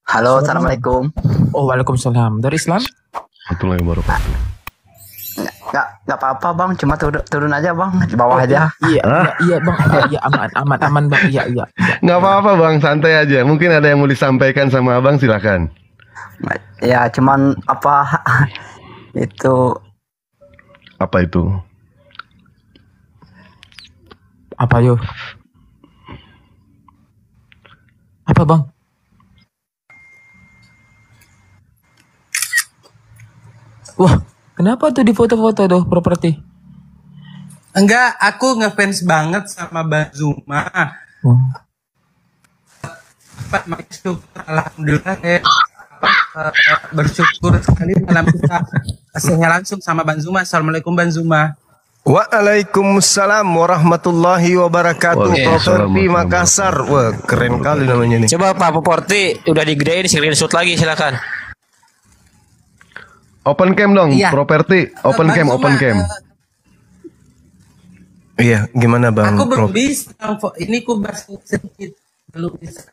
Halo, assalamualaikum. Oh, waalaikumsalam. Dari Islam? Warahmatullahi wabarakatuh. Nggak apa-apa bang, cuma turun aja bang, di bawah aja. Iya, iya bang, iya aman bang, iya. Nggak apa-apa bang, santai aja. Mungkin ada yang mau disampaikan sama abang, silakan. Ya, cuman apa itu? Apa itu? Apa yo? Apa bang? Wah, kenapa tuh di foto-foto tuh properti? Enggak, aku ngefans banget sama Bang Zuma. Oh. Pak, syukur, alhamdulillah bersyukur sekali dalam kita saya langsung sama Bang Zuma. Assalamualaikum Bang Zuma. Waalaikumsalam warahmatullahi wabarakatuh. Properti Makassar. Wah, keren kali namanya nih. Coba Pak Properti udah digedein screenshot lagi silakan. Open cam dong, Iya. properti. Open cam, open cam. Iya, gimana Bang? Aku belum Prof? bisa. Ini ku bahas sedikit. Belum bisa.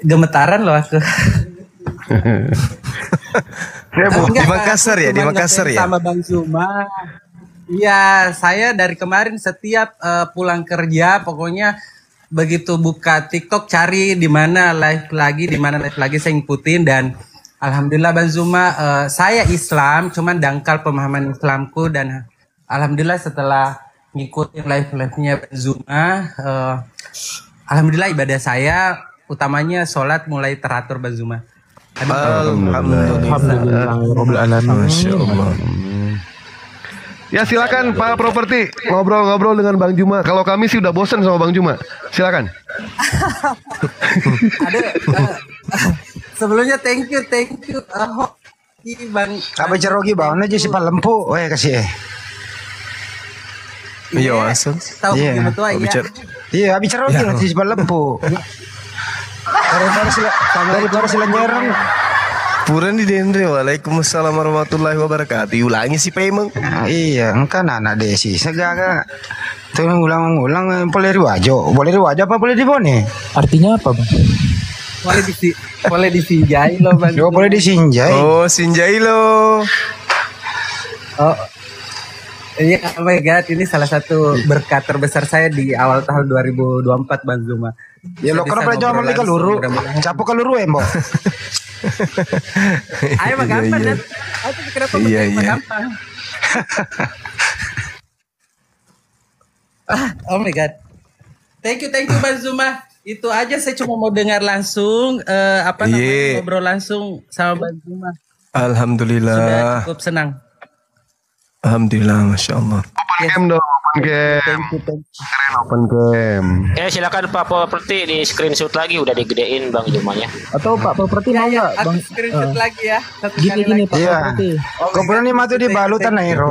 Gemetaran loh aku. Di Makassar ya, di Makassar ya. Sama Bang Zuma. Iya, saya dari kemarin setiap pulang kerja, pokoknya begitu buka TikTok cari di mana live lagi, saya ngikutin dan alhamdulillah Bang Zuma, saya Islam, cuman dangkal pemahaman Islamku dan alhamdulillah setelah ngikutin live-nya Bang Zuma, alhamdulillah ibadah saya utamanya sholat mulai teratur Bang Zuma. Alhamdulillah. Masya Allah. Ya silakan Pak Properti, ngobrol-ngobrol dengan Bang Juma. Kalau kami sih udah bosen sama Bang Juma. Silakan. Sebelumnya thank you Bang. Apa cerogi bang? Aja si Palempu, weh kasih. Iya, asal. Tahu Iya. begitu tua ya. Iya, habis cerogi nanti si Palempu. Daripada sila nyerang. Puran di Dendre. Waalaikumsalam warahmatullahi wabarakatuh. Ulangi si Pemeng. Nah, iya, kan anak desi segaga. Tuh mengulang boleh riwajo apa boleh dibone? Artinya apa bang? Boleh disinjai loh Bang. Yo boleh disinjai. Oh, Sinjailo. Oh. Iya, oh my god, ini salah satu berkat terbesar saya di awal tahun 2024 Bang Zuma. Ya lo kalau pernah jaman lagi luru, capo kaluru embok. Ayo mah gampang kan? Aku kenapa Iya, mah iya. gampang? Oh my god. Thank you Bang Zuma. Itu aja saya cuma mau dengar langsung Iya. ngobrol langsung sama Bang Zuma. Sudah Alhamdulillah. cukup senang. Alhamdulillah, Masya Allah. Open cam dong, open cam. Thank you. Open cam. Silakan Pak Properti di screenshot lagi udah digedein Bang Jumanya. Atau Pak Properti mau nggak Aku bang? screenshot lagi ya. Satu Gini kali lagi. Pak Iya. Properti. Kau pernah nih matu di balutan aero.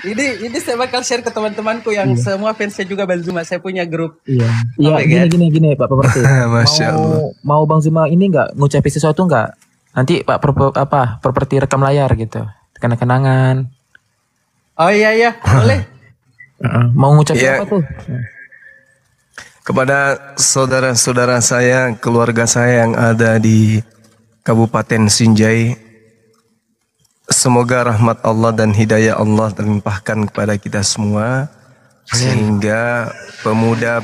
Ini saya bakal share ke teman-temanku yang semua fansnya juga Bang Zuma. Saya punya grup. Iya, Oh my God. gini Pak Properti. Masya Allah. Mau Bang Zuma ini nggak ngucapin sesuatu nggak? Nanti Pak Properti rekam layar gitu, kenang-kenangan. Oh iya, boleh. Mau ngucapin Iya. apa tuh? Kepada saudara-saudara saya, keluarga saya yang ada di Kabupaten Sinjai, semoga rahmat Allah dan hidayah Allah terlimpahkan kepada kita semua, sehingga pemuda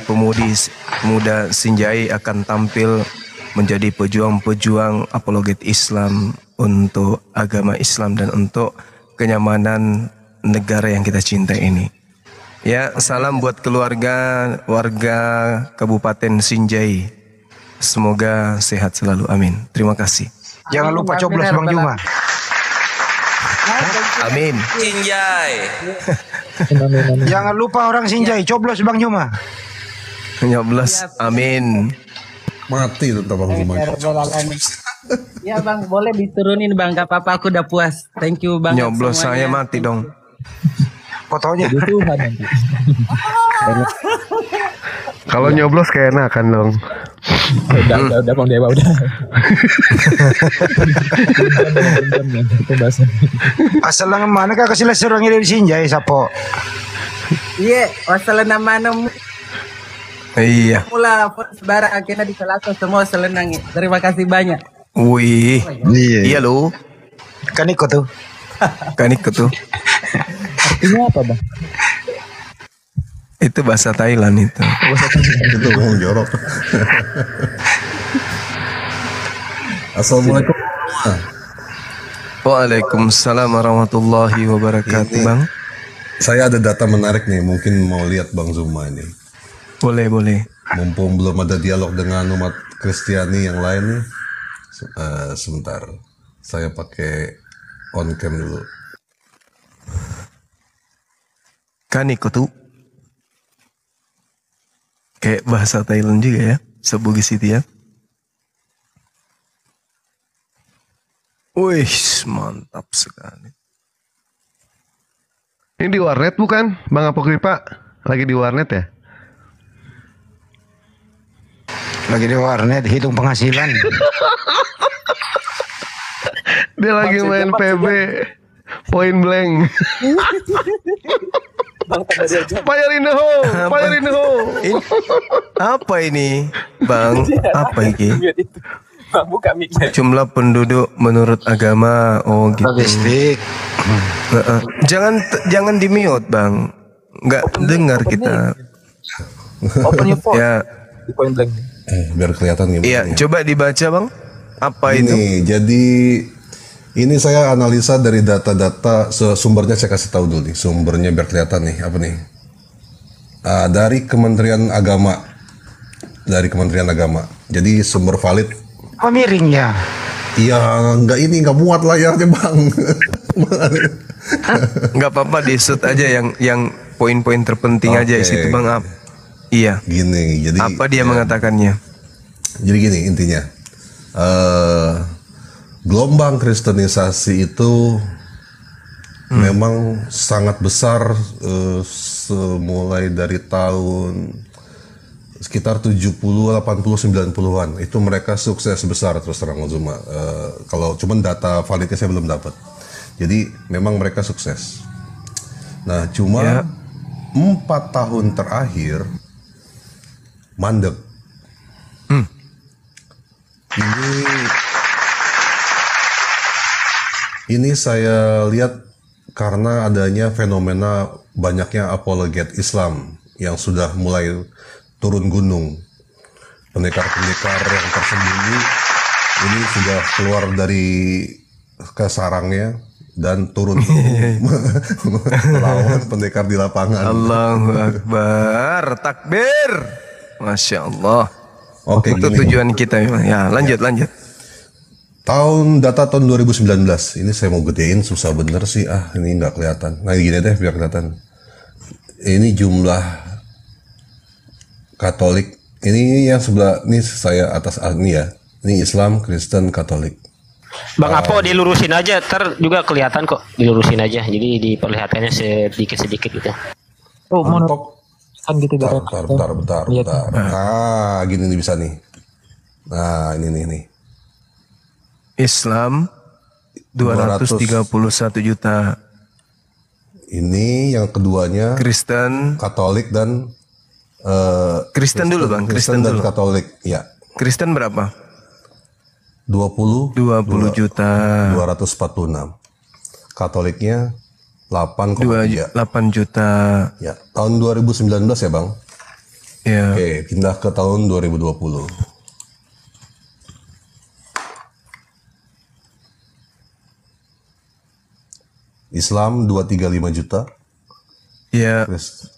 Sinjai akan tampil menjadi pejuang-pejuang apologet Islam untuk agama Islam dan untuk kenyamanan negara yang kita cintai ini. Ya, salam buat warga Kabupaten Sinjai. Semoga sehat selalu. Amin. Terima kasih. Jangan lupa coblos Bang Juma. Amin. Sinjai. Jangan lupa orang Sinjai, coblos Bang Juma. Nyoblos. Amin. Mati tuh Bang Zuma. Ya Bang, boleh diturunin Bang, gak apa-apa, aku udah puas. Thank you Bang. Nyoblos saya mati dong. Fotonya. Jadi Tuhan nanti. Kalau nyoblos keenakan dong. Udah Bang Dewa udah. Itu bahasa. Asal lang mana kah kasih orang dari Sinjai sapo. Iya, wassalam nama Iya. Mula sebarang akhirnya disalahkan semua selenang. Terima kasih banyak. Wih. Iya lo. Kan ikut tuh. Kan ikut tuh. Artinya apa bang? Itu bahasa Thailand itu. Itu mau jorok. Assalamualaikum. Waalaikumsalam warahmatullahi wabarakatuh, Bang. Saya ada data menarik nih, mungkin mau lihat Bang Zuma ini. Boleh, boleh. Mumpung belum ada dialog dengan umat Kristiani yang lain nih. Sebentar, saya pakai on cam dulu. Kan ikut tuh. Kayak bahasa Thailand juga ya, Sebugis itu ya. Wih, mantap sekali. Ini di warnet bukan, Bang Apokripa? Lagi di warnet ya? Lagi di warnet hitung penghasilan. Dia lagi main PB, point blank. Fire in the hole, fire in the hole. Apa ini, Bang? Apa ini? Bang buka mic-nya. Jumlah penduduk menurut agama. Oh gitu. Logistik. Jangan di mute, Bang. Nggak dengar kita. Open your phone. Ya. Di point blank. Biar kelihatan gimana. Iya, ya. coba dibaca, Bang. Apa itu? Ini jadi ini saya analisa dari data-data sumbernya, saya kasih tahu dulu nih sumbernya biar kelihatan nih apa nih. Dari Kementerian Agama. Dari Kementerian Agama. Jadi sumber valid. Apa miring ya? Iya, nggak muat layarnya Bang. Nggak apa-apa, di shoot aja yang poin-poin terpenting aja di situ, Bang. Iya. Gini, jadi apa dia mengatakannya? Jadi gini intinya. Gelombang kristenisasi itu memang sangat besar, mulai dari tahun sekitar 70, 80, 90-an. Itu mereka sukses besar terus terang Zuma. Kalau cuman data validnya saya belum dapat. Jadi memang mereka sukses. Nah cuma 4 tahun terakhir mandek. Ini saya lihat karena adanya fenomena banyaknya apologet Islam yang sudah mulai turun gunung. Pendekar-pendekar yang tersembunyi ini sudah keluar dari kesarangnya dan turun melawan pendekar di lapangan. Allahu Akbar, takbir. Masya Allah. Oke, itu gini. tujuan kita memang. Ya, lanjut. Data tahun 2019. Ini saya mau gedein susah bener sih. Ini nggak kelihatan. Nah gini deh biar kelihatan. Ini jumlah Katolik. Ini yang sebelah, ini saya atas ini ya. Ini Islam, Kristen, Katolik. Bang Apo dilurusin aja, juga kelihatan kok, dilurusin aja. Jadi diperlihatannya sedikit-sedikit gitu. Oh, Untuk kan gitu bentar. Nah, gini nih bisa nih. Nah, ini nih. Islam 231 juta. Ini yang keduanya Kristen, Katolik dan Kristen dulu Bang, Kristen dan dulu. Katolik, ya. Kristen berapa? 20 juta. 246. Katoliknya 8,3. 8 juta. Ya, tahun 2019 ya, Bang. Ya. Oke, pindah ke tahun 2020. Islam 235 juta. Ya.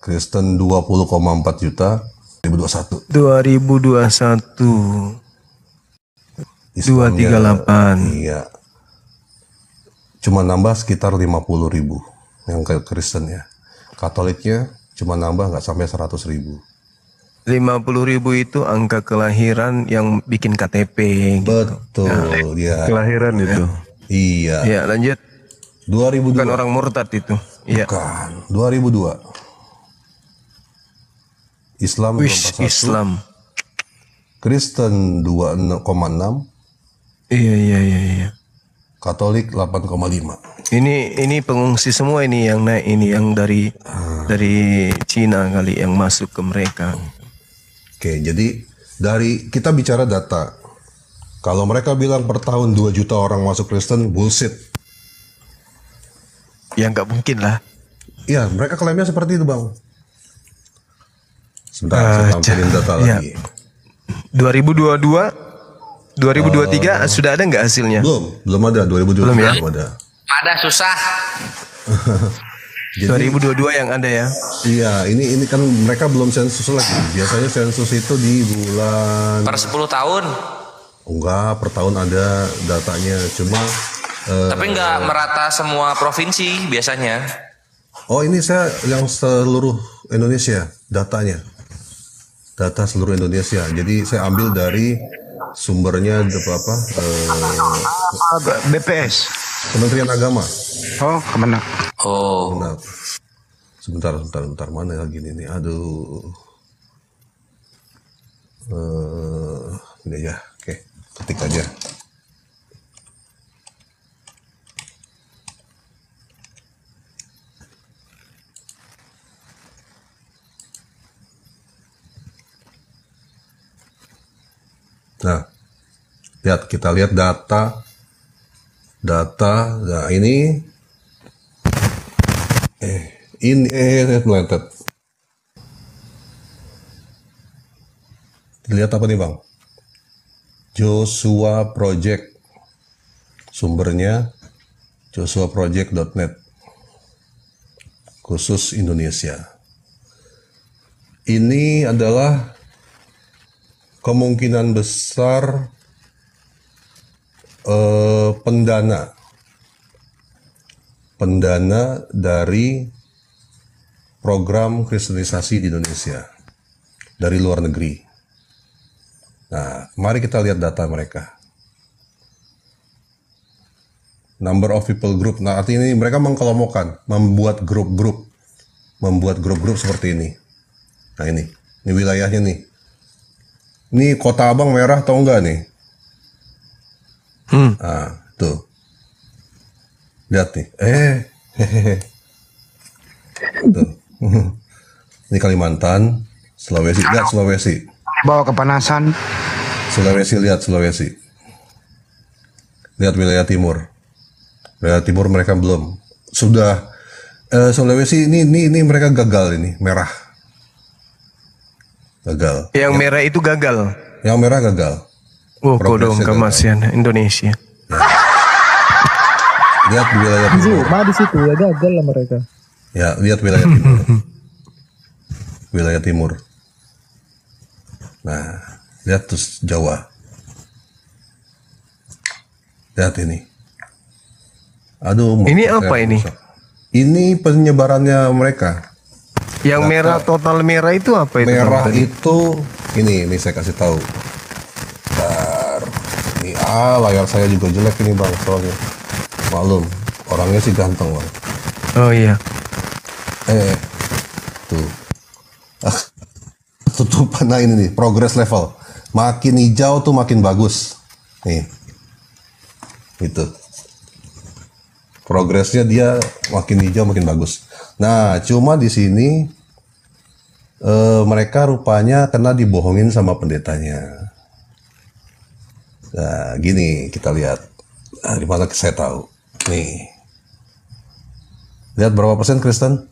Kristen 20,4 juta. 2021. 2021. Islamnya, 238. Iya. Cuma nambah sekitar 50.000 yang ke Kristen ya. Katoliknya cuma nambah nggak sampai 100.000. 50.000 itu angka kelahiran yang bikin KTP gitu. Betul, ya. Kelahiran itu. Iya. Ya, lanjut. 2002. Bukan orang murtad itu. Iya. Bukan. 2002. Islam 241. Islam. Kristen 2,6. Iya. Katolik 8,5. Ini pengungsi semua ini yang naik ini yang dari Cina kali yang masuk ke mereka. Oke, jadi dari kita bicara data. Kalau mereka bilang per tahun 2 juta orang masuk Kristen, bullshit. Ya nggak mungkin lah. Iya, mereka klaimnya seperti itu, Bang. Sebentar, saya tampilin data ya. lagi. 2022, 2023 sudah ada nggak hasilnya? Belum ada. 2022 Belum ya? belum ada. Ada susah. Jadi, 2022 yang ada ya? iya, ini kan mereka belum sensus lagi. Biasanya sensus itu di bulan. Per 10 tahun. Enggak, per tahun ada datanya. Cuma. Tapi nggak merata semua provinsi biasanya. Oh, ini saya yang seluruh Indonesia datanya. Data seluruh Indonesia. Jadi saya ambil dari sumbernya apa? BPS. Kementerian Agama. Oh, kemana? Oh. Benar. Sebentar. Mana lagi ini? Aduh. Ini ya. Oke, ketik aja. Nah, kita lihat data. Nah ini meletet. Lihat apa nih, Bang? Joshua Project. Sumbernya joshuaproject.net. Khusus Indonesia. Ini adalah kemungkinan besar pendana dari program kristenisasi di Indonesia dari luar negeri. Nah, mari kita lihat data mereka. Number of people group. Nah, artinya ini mereka mengkelompokkan, membuat grup-grup seperti ini. Nah, ini wilayahnya nih. Ini Kota Abang merah atau enggak nih? Nah, tuh. Lihat nih. Tuh. Ini Kalimantan, Sulawesi. Lihat Sulawesi. Bawa kepanasan. Sulawesi. Lihat wilayah timur. Wilayah timur mereka belum. Sudah Sulawesi ini mereka gagal ini, merah. Gagal. Yang merah itu gagal. Yang merah gagal. Oh, kodong kemasian Indonesia. Lihat wilayah timur. Di situ ya gagal lah mereka. Ya, lihat wilayah timur. Wilayah timur. Nah, lihat terus Jawa. Lihat ini. Aduh. Ini apa ini? Ini penyebarannya mereka. Yang merah, total merah itu apa itu? Merah itu ini saya kasih tahu. Ini layar saya juga jelek ini, Bang, soalnya. Maklum, orangnya sih ganteng, Bang. Oh iya. Tuh. Tutupan. Nah, ini nih, progress level. Makin hijau tuh makin bagus. Nih. Itu. Progresnya dia makin hijau makin bagus. Nah, cuma di sini mereka rupanya kena dibohongin sama pendetanya. Nah, gini kita lihat. Nah, di mana saya tahu. Nih. Lihat berapa persen Kristen?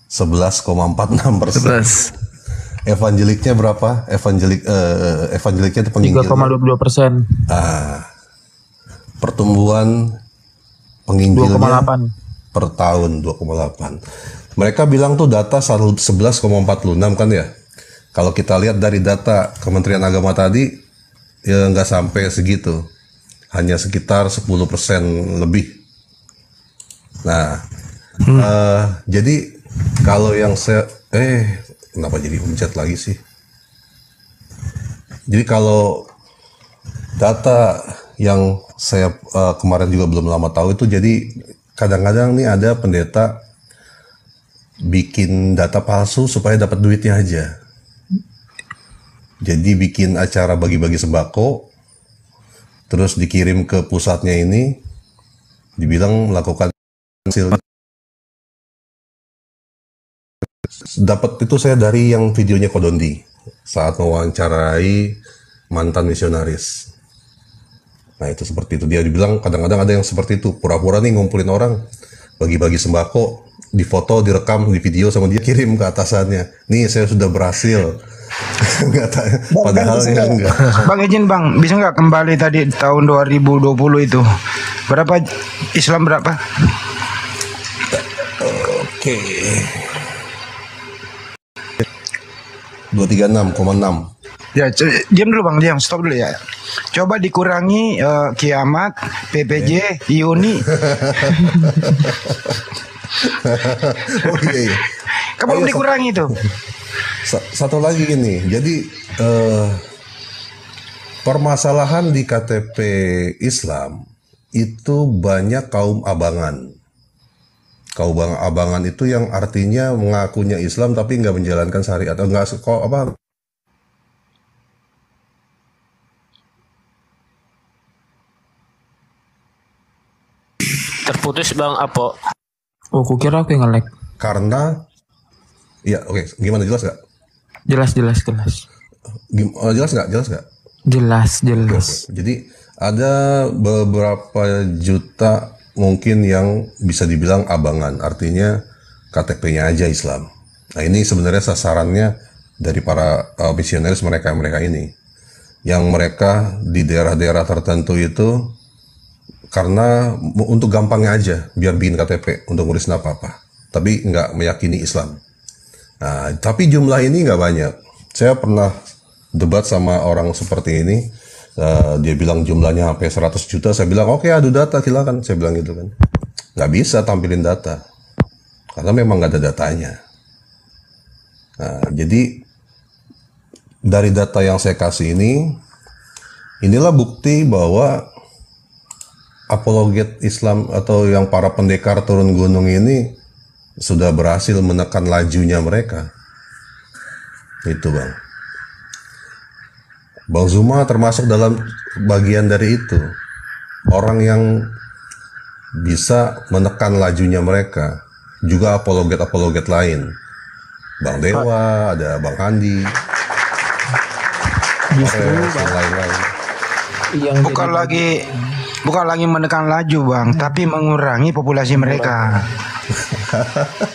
11,46%. Evangeliknya berapa? Evangeliknya itu penginjilnya 3,22%. Pertumbuhan penginjilnya 2,8 per tahun 2,8. Mereka bilang tuh data 11,46 kan ya. Kalau kita lihat dari data Kementerian Agama tadi ya nggak sampai segitu. Hanya sekitar 10% lebih. Nah, jadi kalau yang saya kenapa jadi pencet lagi sih? Jadi kalau data yang saya kemarin juga belum lama tahu itu, jadi kadang-kadang nih ada pendeta bikin data palsu supaya dapat duitnya aja. Jadi bikin acara bagi-bagi sembako, terus dikirim ke pusatnya ini, dibilang melakukan hasil Dapat itu saya dari yang videonya Kodondi saat mewawancarai mantan misionaris. Nah itu seperti itu, dia dibilang kadang-kadang ada yang seperti itu, pura-pura nih ngumpulin orang, bagi-bagi sembako, difoto, direkam, di video sama dia kirim ke atasannya. Nih saya sudah berhasil. Padahal ya enggak. Bang izin bang, bisa nggak kembali tadi tahun 2020 itu? Berapa Islam berapa? Oke. 236,6. Ya, diam dulu bang, diam, stop dulu ya. Coba dikurangi kiamat, PPJ, Iuni. Oke. Kamu dikurangi itu. Satu lagi ini, jadi permasalahan di KTP Islam itu banyak kaum abangan. Kaum abangan itu yang artinya mengakunya Islam tapi nggak menjalankan syariat atau nggak apa. Terputus Bang Apo. Oh, kukira aku yang nge-lag. Karena, ya oke, gimana, jelas nggak? Jelas. Jelas nggak? Jelas. Oke. Jadi ada beberapa juta mungkin yang bisa dibilang abangan, artinya KTP-nya aja Islam. Nah ini sebenarnya sasarannya dari para misionaris mereka ini, yang mereka di daerah-daerah tertentu itu karena untuk gampangnya aja biar bikin KTP untuk ngurus apa-apa, tapi nggak meyakini Islam. Nah tapi jumlah ini nggak banyak. Saya pernah debat sama orang seperti ini. Dia bilang jumlahnya sampai 100 juta. Saya bilang oke, adu data silakan. Saya bilang gitu kan. Nggak bisa tampilin data karena memang nggak ada datanya. Nah, jadi dari data yang saya kasih ini, inilah bukti bahwa apologet Islam atau yang para pendekar turun gunung ini sudah berhasil menekan lajunya mereka. Itu bang. Bang Zuma termasuk dalam bagian dari itu. Orang yang bisa menekan lajunya mereka. Juga apologet-apologet lain. Bang Dewa, ada Bang Andi. Justru lain-lain. Bukan lagi menekan laju bang, tapi mengurangi populasi mereka.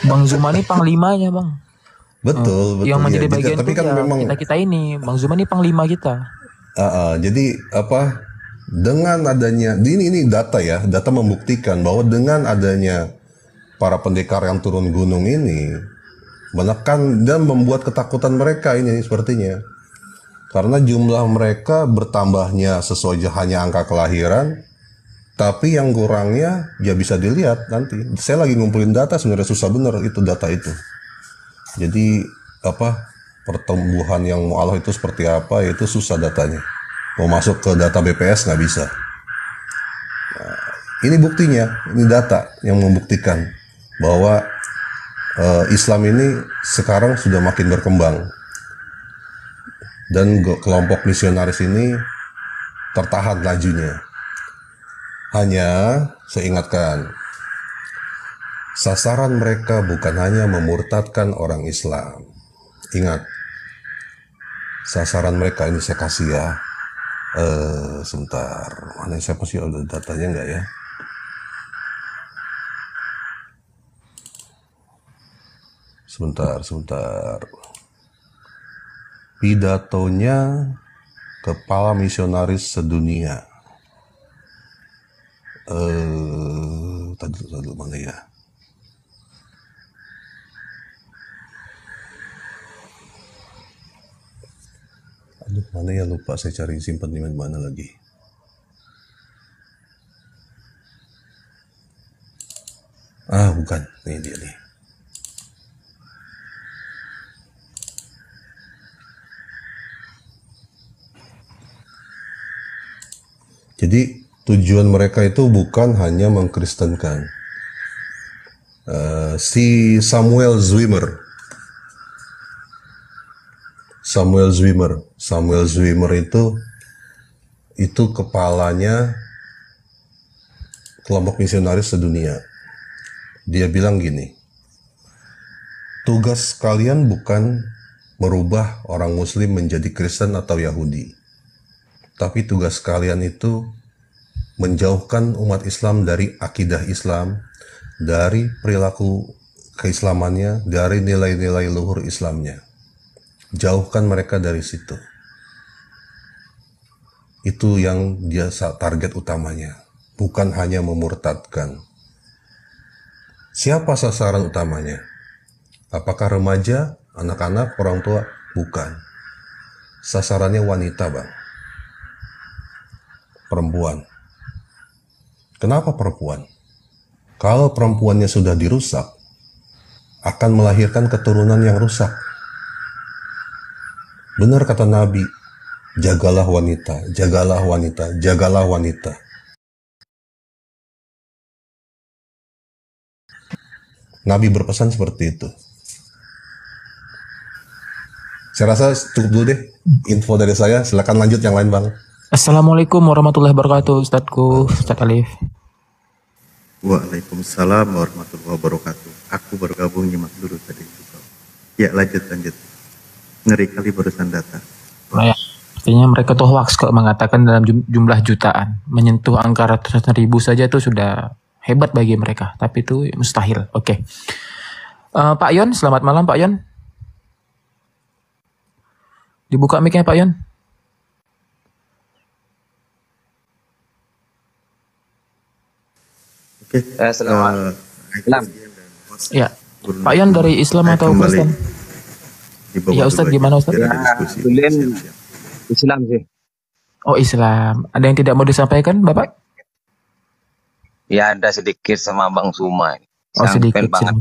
Bang Zuma ini panglimanya bang. Betul. Yang menjadi ya, bagian tapi kan ya, memang kita ini, Bang Zuma ini panglima kita. Jadi apa? Dengan adanya ini data ya, data membuktikan bahwa dengan adanya para pendekar yang turun gunung ini menekan dan membuat ketakutan mereka ini sepertinya. Karena jumlah mereka bertambahnya sesuai hanya angka kelahiran, tapi yang kurangnya ya bisa dilihat nanti. Saya lagi ngumpulin data, sebenarnya susah bener itu data itu. Jadi apa pertumbuhan yang mu'alaf itu seperti apa itu susah datanya. Mau masuk ke data BPS nggak bisa. Nah, ini buktinya, ini data yang membuktikan bahwa Islam ini sekarang sudah makin berkembang dan kelompok misionaris ini tertahan lajunya. Hanya saya ingatkan, sasaran mereka bukan hanya memurtadkan orang Islam. Ingat, sasaran mereka ini saya kasih ya. Sebentar, mana saya masih ada datanya nggak ya? Sebentar. Pidatonya kepala misionaris sedunia. Tadi mana ya? Aduh, mana ya, lupa saya cari, simpan di mana lagi. Bukan, ini dia nih. Jadi tujuan mereka itu bukan hanya mengkristenkan. Si Samuel Zwimmer itu kepalanya kelompok misionaris sedunia. Dia bilang gini, tugas kalian bukan merubah orang Muslim menjadi Kristen atau Yahudi. Tapi tugas kalian itu menjauhkan umat Islam dari akidah Islam, dari perilaku keislamannya, dari nilai-nilai luhur Islamnya. Jauhkan mereka dari situ. Itu yang dia target utamanya. Bukan hanya memurtadkan. Siapa sasaran utamanya? Apakah remaja, anak-anak, orang tua? Bukan. Sasarannya wanita, Bang. Perempuan. Kenapa perempuan? Kalau perempuannya sudah dirusak, akan melahirkan keturunan yang rusak. Benar kata Nabi, jagalah wanita, jagalah wanita, jagalah wanita. Nabi berpesan seperti itu. Saya rasa cukup dulu deh info dari saya. Silakan lanjut yang lain, Bang. Assalamualaikum warahmatullahi wabarakatuh, Ustadku, Ustadz Alif. Waalaikumsalam warahmatullahi wabarakatuh. Aku baru gabung nyimak dulu tadi. Ya, lanjut. Ngeri kali barusan data. Nah, ya. Artinya mereka tuh hoax kok mengatakan dalam jumlah jutaan. Menyentuh angka ratusan ribu saja itu sudah hebat bagi mereka. Tapi itu mustahil. Oke. Pak Yon, selamat malam Pak Yon. Dibuka mic-nya Pak Yon. Oke. Selamat malam. Ya. Pak Yon dari Islam atau Kristen? Ya Ustadz, gimana Ustadz? Ya, Islam sih. Oh Islam. Ada yang tidak mau disampaikan Bapak? Ya ada sedikit sama Bang Suma. Oh sedikit. Banget.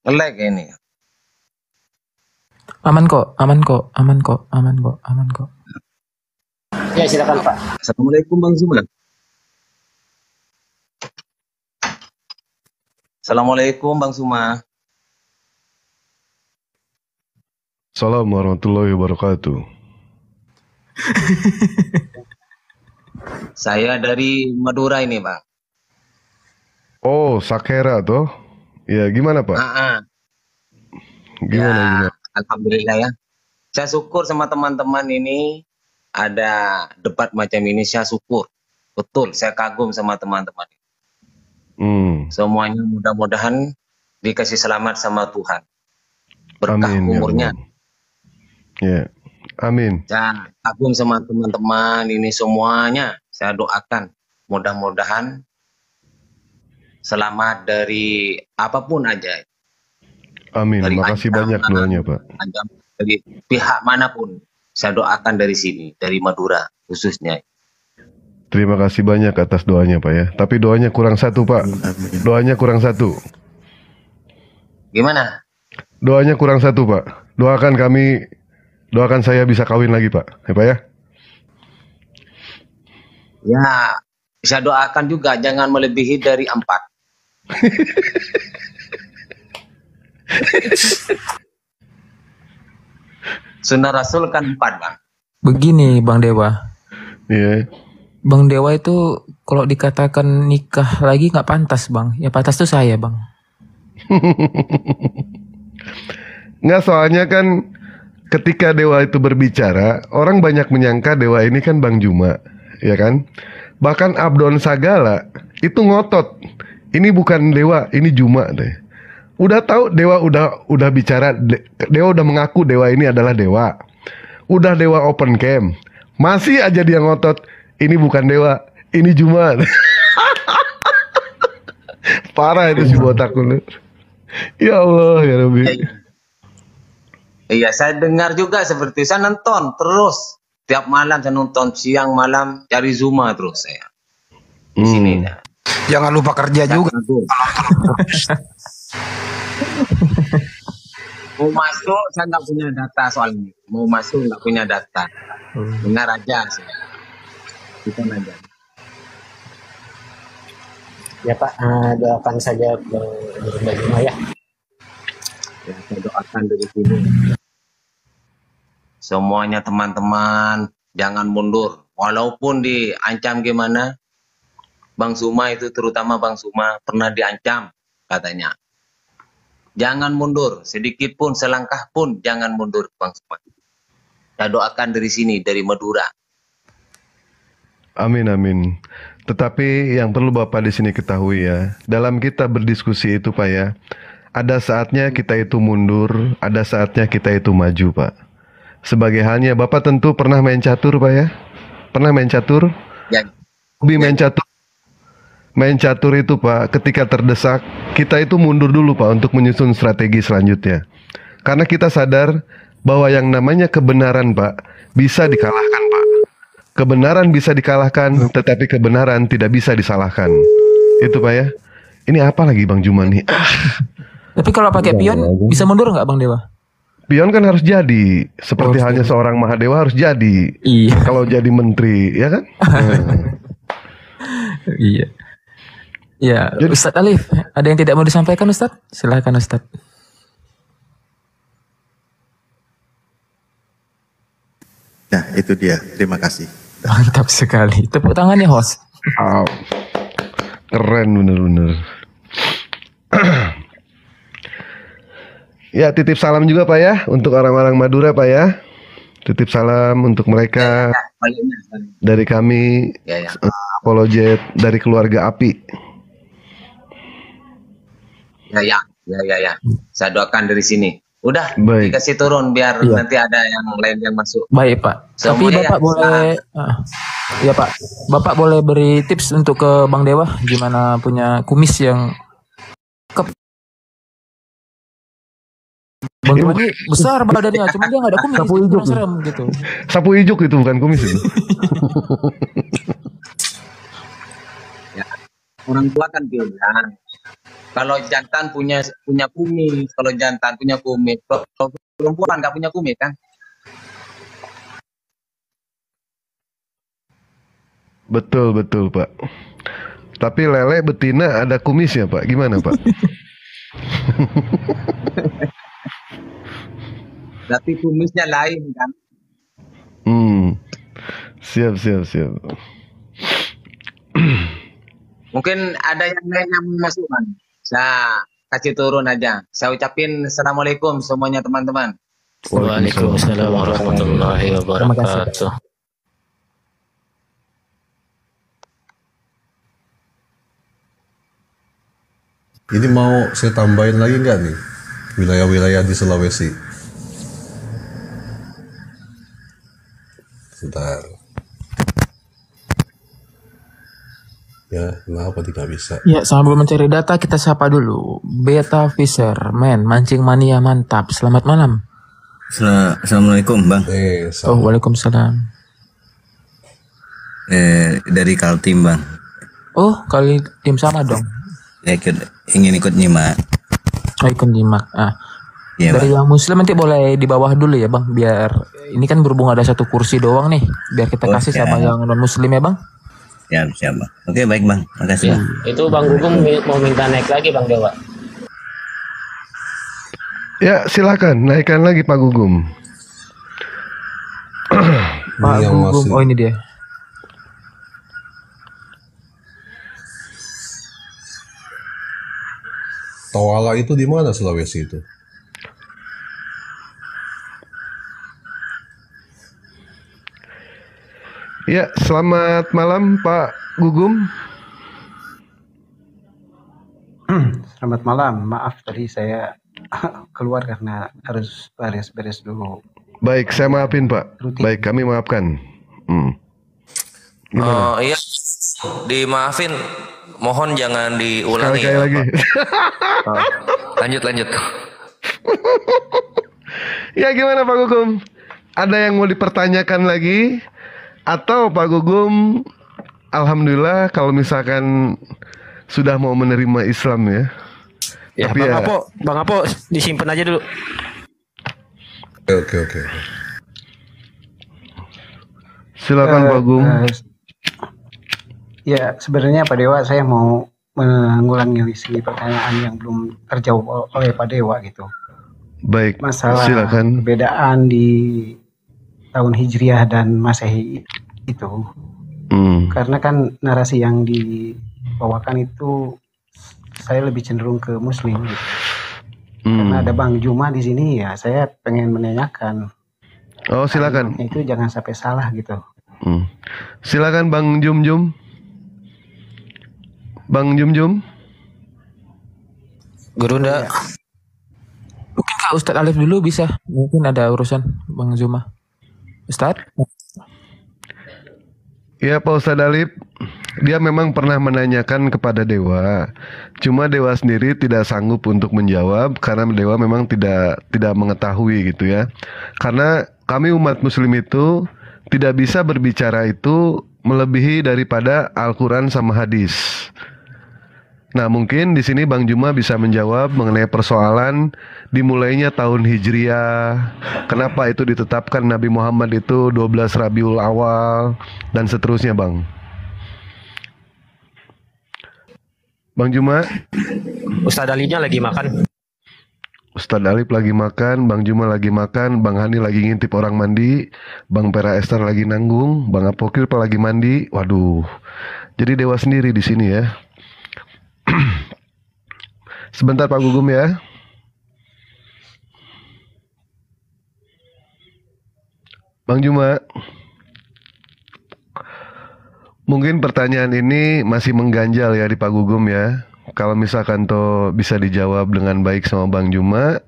Ngelag ini. Aman kok. Ya silakan Pak. Assalamualaikum Bang Suma. Assalamualaikum Bang Suma. Assalamualaikum warahmatullahi wabarakatuh. Saya dari Madura ini Bang. Oh, Sakera toh? Ya, gimana Pak? Gimana? Alhamdulillah ya. Saya syukur sama teman-teman ini ada debat macam ini, saya syukur. Betul, saya kagum sama teman-teman. Semuanya mudah-mudahan dikasih selamat sama Tuhan. Berkah umurnya. Ya, amin. Saya kagum sama teman-teman ini semuanya. Saya doakan mudah-mudahan selamat dari apapun aja. Amin. Makasih banyak doanya Pak. Dari pihak manapun. Saya doakan dari sini, dari Madura khususnya. Terima kasih banyak atas doanya Pak ya. Tapi doanya kurang satu Pak. Doanya kurang satu. Gimana? Doanya kurang satu Pak. Doakan saya bisa kawin lagi Pak. Ya Pak ya. Ya, saya doakan juga jangan melebihi dari 4. Sunnah Rasul kan 4 Bang. Begini Bang Dewa. Iya. Bang Dewa itu kalau dikatakan nikah lagi nggak pantas Bang. Ya pantas tuh saya Bang. Nggak, soalnya kan ketika Dewa itu berbicara, orang banyak menyangka Dewa ini kan Bang Juma, ya kan? Bahkan Abdon Sagala itu ngotot. Ini bukan Dewa, ini Juma deh. Udah tahu Dewa udah bicara, Dewa udah mengaku Dewa ini adalah Dewa. Udah Dewa open cam, masih aja dia ngotot. Ini bukan Dewa, ini Juma. Parah itu si botak lu. Ya Allah, ya Rabbi. Iya, saya dengar juga seperti saya nonton terus tiap malam, saya nonton siang malam cari Zuma terus saya di sini. Ya. Jangan lupa kerja juga. Mau masuk saya nggak punya data soalnya. Mau masuk nggak punya data. Dengar aja saya. Kita aja. Ya Pak, doakan saja Bang Juma ya. Ya, saya doakan dari sini. Semuanya teman-teman jangan mundur. Walaupun diancam gimana, Bang Suma itu terutama Bang Suma pernah diancam katanya. Jangan mundur, sedikit pun, selangkah pun jangan mundur Bang Suma. Saya doakan dari sini, dari Madura. Amin amin. Tetapi yang perlu Bapak di sini ketahui ya, dalam kita berdiskusi itu Pak ya, ada saatnya kita itu mundur, ada saatnya kita itu maju Pak. Sebagai halnya Bapak tentu pernah main catur Pak ya? Pernah main catur? Ya. Hobi main catur. Main catur itu Pak, ketika terdesak, kita itu mundur dulu Pak untuk menyusun strategi selanjutnya. Karena kita sadar bahwa yang namanya kebenaran Pak, bisa dikalahkan Pak. Kebenaran bisa dikalahkan, tetapi kebenaran tidak bisa disalahkan. Itu Pak ya. Ini apa lagi Bang Juma nih? Tapi kalau pakai pion bisa mundur nggak Bang Dewa? Pion kan harus jadi, seperti halnya seorang Mahadewa harus jadi. Iya. Kalau jadi menteri, ya kan? Iya. Ya, Ustadz Alif, ada yang tidak mau disampaikan Ustadz? Silakan Ustadz. Nah, itu dia. Terima kasih. Mantap sekali. Tepuk tangan ya host. Oh, keren bener-bener. Ya, titip salam juga Pak ya untuk orang-orang Madura Pak ya. Titip salam untuk mereka dari kami, Apologet dari keluarga API. Ya. Saya doakan dari sini. Udah, Baik. dikasih turun biar Iya. nanti ada yang lain yang masuk. Baik Pak. Tapi Semuanya Bapak boleh, ya Pak, Bapak boleh beri tips untuk ke Bang Dewa gimana punya kumis yang Bang Dewa ini besar badannya, cuma dia nggak ada kumis. Sapu ijuk kurang serem gitu. Sapu ijuk itu bukan kumis itu. Orang tua kan bilang kalau jantan punya kumis, kalau jantan punya kumis, kalau perempuan nggak punya kumis kan? Betul Pak. Tapi lele betina ada kumisnya Pak. Gimana Pak? Tapi kumisnya lain kan? Siap. Mungkin ada yang lain yang masuk kan? Saya kasih turun aja. Saya ucapin assalamualaikum semuanya teman-teman. Waalaikumsalam warahmatullahi wabarakatuh. Ini mau saya tambahin lagi nggak nih wilayah-wilayah di Sulawesi? Sebentar. Ya, kenapa tidak bisa? Ya, sambil mencari data kita sapa dulu. Beta Fisherman, mancing mania mantap. Selamat malam. Assalamualaikum Bang. Oh, waalaikumsalam. Dari Kaltim Bang. Oh, kali tim sama dong. Ingin ikut nyimak. Oh, ikut nyimak. Iya, dari yang muslim nanti boleh di bawah dulu ya Bang, biar ini kan berhubung ada satu kursi doang nih, biar kita kasih sama yang non muslim ya Bang. Siap Bang. Oke, baik Bang. Makasih. Ya, itu Bang Gugum mau minta naik lagi Bang Dewa. Ya, silakan naikkan lagi Pak Gugum. Pak Gugum, oh ini dia. Tawala itu di mana Sulawesi itu? Ya, selamat malam Pak Gugum. Selamat malam. Maaf tadi saya keluar karena harus beres-beres dulu. Baik, saya maafin Pak. Baik, kami maafkan. Iya, dimaafin. Mohon jangan diulangi. Sekali lagi. Lanjut. Ya gimana Pak Gugum? Ada yang mau dipertanyakan lagi? Atau Pak Gugum, alhamdulillah kalau misalkan sudah mau menerima Islam ya. Ya, Tapi Bang Apo disimpan aja dulu. Oke. Silakan Pak Gugum. Ya, sebenarnya Pak Dewa saya mau mengulangi segi pertanyaan yang belum terjawab oleh Pak Dewa gitu. Baik, Masalah silakan. perbedaan di tahun Hijriah dan Masehi. itu. Hmm. Karena kan narasi yang dibawakan itu saya lebih cenderung ke Muslim. Gitu. Karena ada Bang Juma di sini ya, saya pengen menanyakan. Oh silakan. Itu jangan sampai salah gitu. Silakan Bang Jum. Bang Jum. Guru ndak. Mungkin Kak Ustadz Alif dulu bisa. Mungkin ada urusan Bang Zuma. Ustadz? Ya Pak Ustadz Alif, dia memang pernah menanyakan kepada dewa. Cuma dewa sendiri tidak sanggup untuk menjawab karena dewa memang tidak mengetahui gitu ya. Karena kami umat muslim itu tidak bisa berbicara itu melebihi daripada Al-Quran sama hadis. Nah mungkin di sini Bang Juma bisa menjawab mengenai persoalan dimulainya tahun Hijriah, kenapa itu ditetapkan Nabi Muhammad itu 12 Rabiul Awal dan seterusnya Bang. Bang Juma. Ustadz Alinya lagi makan. Ustadz Alif lagi makan, Bang Juma lagi makan, Bang Hani lagi ngintip orang mandi, Bang Pera Esther lagi nanggung, Bang Apokil lagi mandi. Waduh, jadi dewa sendiri di sini ya. Sebentar Pak Gugum ya. Bang Juma, mungkin pertanyaan ini masih mengganjal ya di Pak Gugum ya. Kalau misalkan toh bisa dijawab dengan baik sama Bang Juma,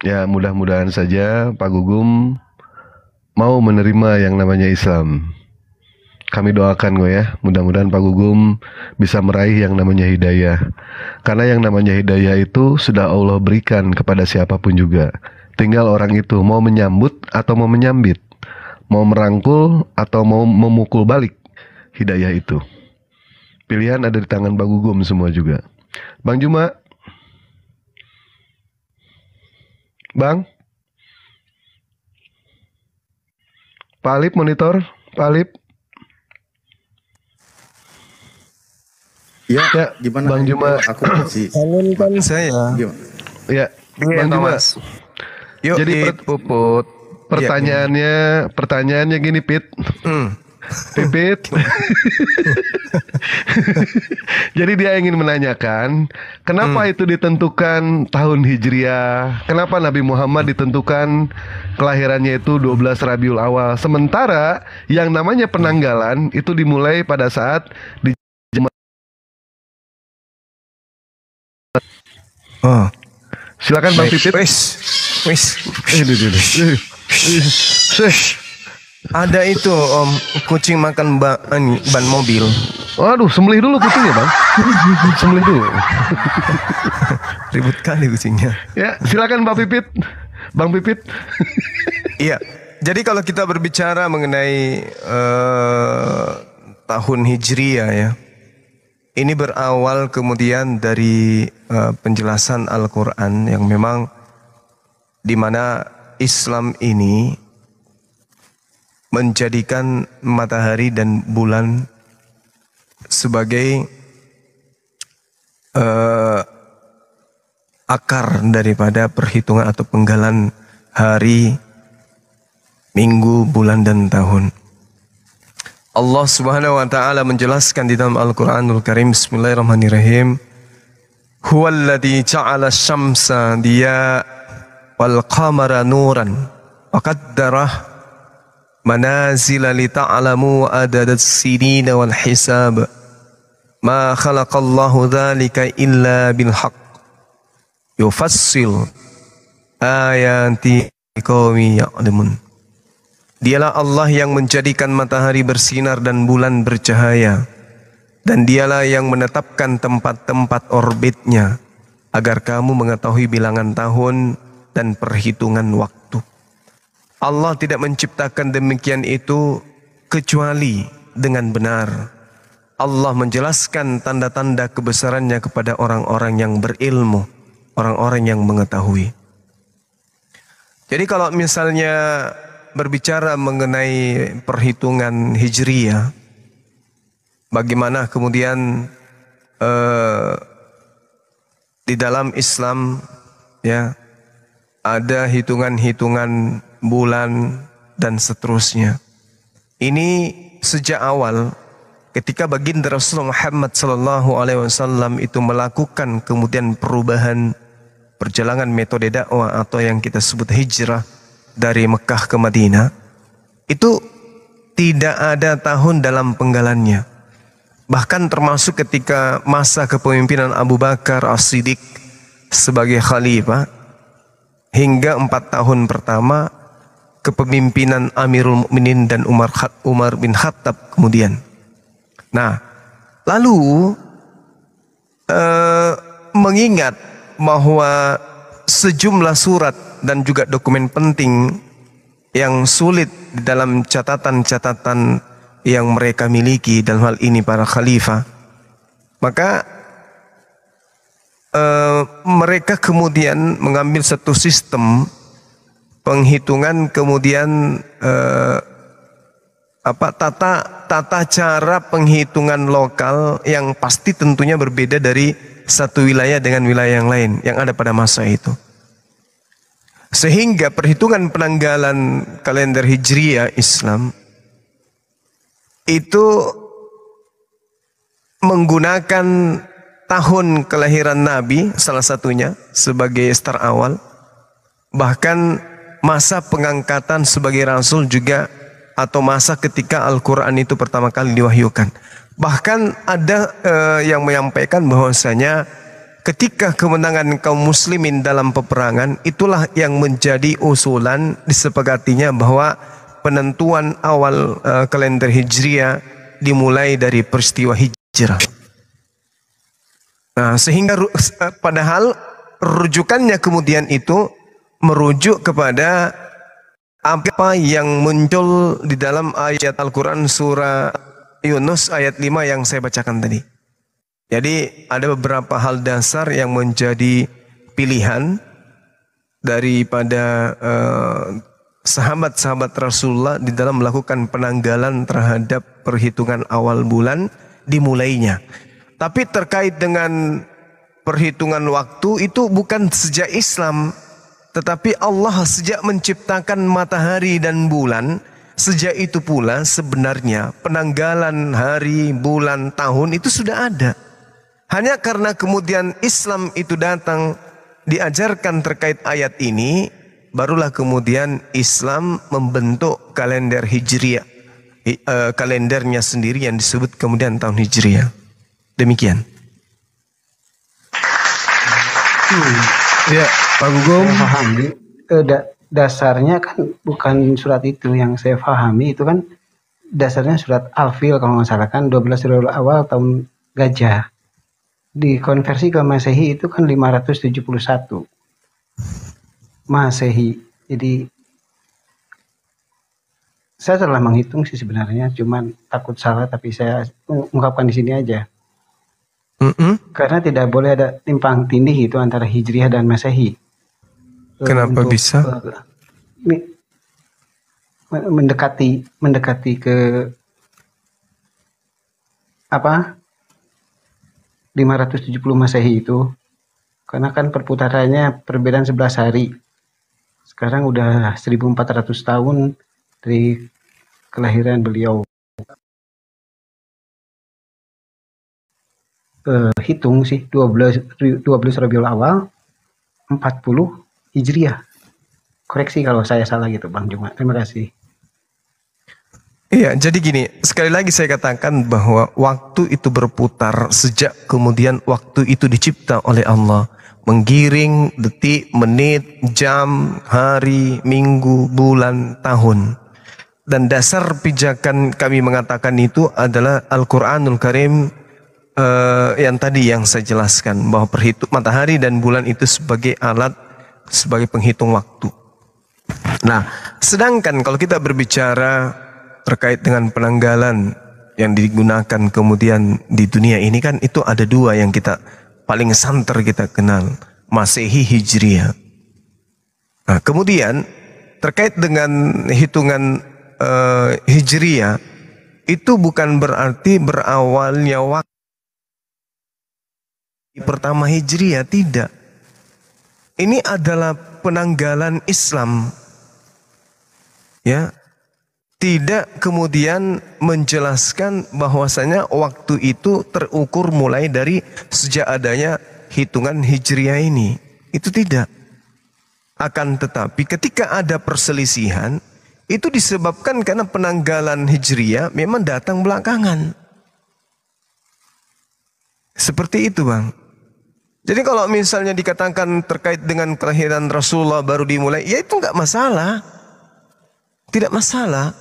ya mudah-mudahan saja Pak Gugum mau menerima yang namanya Islam. Kami doakan kok ya, mudah-mudahan Pak Gugum bisa meraih yang namanya hidayah. Karena yang namanya hidayah itu sudah Allah berikan kepada siapapun juga. Tinggal orang itu mau menyambut atau mau menyambit, mau merangkul atau mau memukul balik hidayah itu. Pilihan ada di tangan Pak Gugum semua juga. Bang Juma. Bang. Pak Alip monitor, Pak Alip. Ya, gimana Bang Juma. Aku sih. Kan saya. Ya, Bang Juma. Yuk, jadi Puput. Pertanyaannya gini, Pit. Pipit. Jadi dia ingin menanyakan, kenapa itu ditentukan tahun Hijriah? Kenapa Nabi Muhammad ditentukan kelahirannya itu 12 Rabiul Awal? Sementara yang namanya penanggalan itu dimulai pada saat di silakan Bang Pipit. Ada itu Om, kucing makan ban mobil. Waduh, sembelih dulu kucingnya Bang. Sembelih dulu. Ribut kali kucingnya. Ya, silakan Bang Pipit. Bang Pipit. Iya. Jadi kalau kita berbicara mengenai tahun Hijriah ya, ini berawal kemudian dari penjelasan Al-Quran yang memang di mana Islam ini menjadikan matahari dan bulan sebagai akar daripada perhitungan atau penggalan hari, minggu, bulan, dan tahun. Allah Subhanahu wa taala menjelaskan di dalam Al-Qur'anul Karim, bismillahirrahmanirrahim. Huwallazi ja'ala asy-syamsa diya wal qamara nuran wa qaddarah manazila li ta'lamu adadas sinina wal hisab. Ma khalaqallahu dzalika illa bil haqq. Yufassil ayati liqaumin ya'lamun. Dialah Allah yang menjadikan matahari bersinar dan bulan bercahaya. Dan dialah yang menetapkan tempat-tempat orbitnya agar kamu mengetahui bilangan tahun dan perhitungan waktu. Allah tidak menciptakan demikian itu kecuali dengan benar. Allah menjelaskan tanda-tanda kebesarannya kepada orang-orang yang berilmu, orang-orang yang mengetahui. Jadi kalau misalnya berbicara mengenai perhitungan Hijriah, bagaimana kemudian di dalam Islam ya ada hitungan-hitungan bulan dan seterusnya. Ini sejak awal ketika baginda Rasulullah Muhammad sallallahu alaihi wasallam itu melakukan kemudian perubahan perjalanan metode dakwah atau yang kita sebut hijrah dari Mekah ke Madinah, itu tidak ada tahun dalam penggalannya. Bahkan termasuk ketika masa kepemimpinan Abu Bakar As-Siddiq sebagai khalifah hingga 4 tahun pertama kepemimpinan Amirul Mukminin dan Umar bin Khattab kemudian. Nah, lalu mengingat bahwa sejumlah surat dan juga dokumen penting yang sulit di dalam catatan-catatan yang mereka miliki dalam hal ini para khalifah, maka mereka kemudian mengambil satu sistem penghitungan, kemudian tata cara penghitungan lokal yang pasti tentunya berbeda dari satu wilayah dengan wilayah yang lain yang ada pada masa itu. Sehingga perhitungan penanggalan kalender Hijriyah Islam itu menggunakan tahun kelahiran Nabi salah satunya sebagai start awal. Bahkan masa pengangkatan sebagai Rasul juga, atau masa ketika Al-Quran itu pertama kali diwahyukan. Bahkan ada yang menyampaikan bahwasanya ketika kemenangan kaum muslimin dalam peperangan, itulah yang menjadi usulan disepakatinya bahwa penentuan awal kalender Hijriah dimulai dari peristiwa hijrah. Nah, sehingga padahal rujukannya kemudian itu merujuk kepada apa yang muncul di dalam ayat Al-Quran surah Yunus ayat 5 yang saya bacakan tadi. Jadi ada beberapa hal dasar yang menjadi pilihan daripada sahabat-sahabat Rasulullah di dalam melakukan penanggalan terhadap perhitungan awal bulan dimulainya. Tapi terkait dengan perhitungan waktu itu bukan sejak Islam, tetapi Allah sejak menciptakan matahari dan bulan, sejak itu pula sebenarnya penanggalan hari, bulan, tahun itu sudah ada. Hanya karena kemudian Islam itu datang diajarkan terkait ayat ini, barulah kemudian Islam membentuk kalender Hijriah, kalendernya sendiri yang disebut kemudian tahun Hijriah. Demikian. Ya, Pak Gugum. Saya pahami, dasarnya kan bukan surat itu yang saya pahami, itu kan dasarnya surat Al-Fil kalau nggak salah kan 12 Rabiul Awal tahun Gajah. Dikonversi ke Masehi itu kan 571 Masehi. Jadi saya telah menghitung sih sebenarnya, cuman takut salah, tapi saya ungkapkan di sini aja. Karena tidak boleh ada timpang tindih itu antara Hijriah dan Masehi. Kenapa bisa? Mendekati ke apa? 570 Masehi itu. Karena kan perputarannya perbedaan 11 hari. Sekarang udah 1400 tahun dari kelahiran beliau. Hitung sih 12 Rabiul Awal 40 Hijriah. Koreksi kalau saya salah gitu Bang Juma. Terima kasih. Iya, jadi gini, sekali lagi saya katakan bahwa waktu itu berputar sejak kemudian waktu itu dicipta oleh Allah. Menggiring detik, menit, jam, hari, minggu, bulan, tahun. Dan dasar pijakan kami mengatakan itu adalah Al-Quranul Karim yang tadi yang saya jelaskan. Bahwa matahari dan bulan itu sebagai alat, sebagai penghitung waktu. Nah, sedangkan kalau kita berbicara terkait dengan penanggalan yang digunakan kemudian di dunia ini kan itu ada dua yang kita paling santer kita kenal, Masehi, Hijriah. Nah, kemudian terkait dengan hitungan Hijriah itu bukan berarti berawalnya waktu pertama Hijriah, tidak. Ini adalah penanggalan Islam. Ya. tidak kemudian menjelaskan bahwasanya waktu itu terukur mulai dari sejak adanya hitungan Hijriah ini. Itu tidak. Akan tetapi ketika ada perselisihan, itu disebabkan karena penanggalan Hijriah memang datang belakangan. Seperti itu, Bang. Jadi kalau misalnya dikatakan terkait dengan kelahiran Rasulullah baru dimulai, ya itu nggak masalah. Tidak masalah.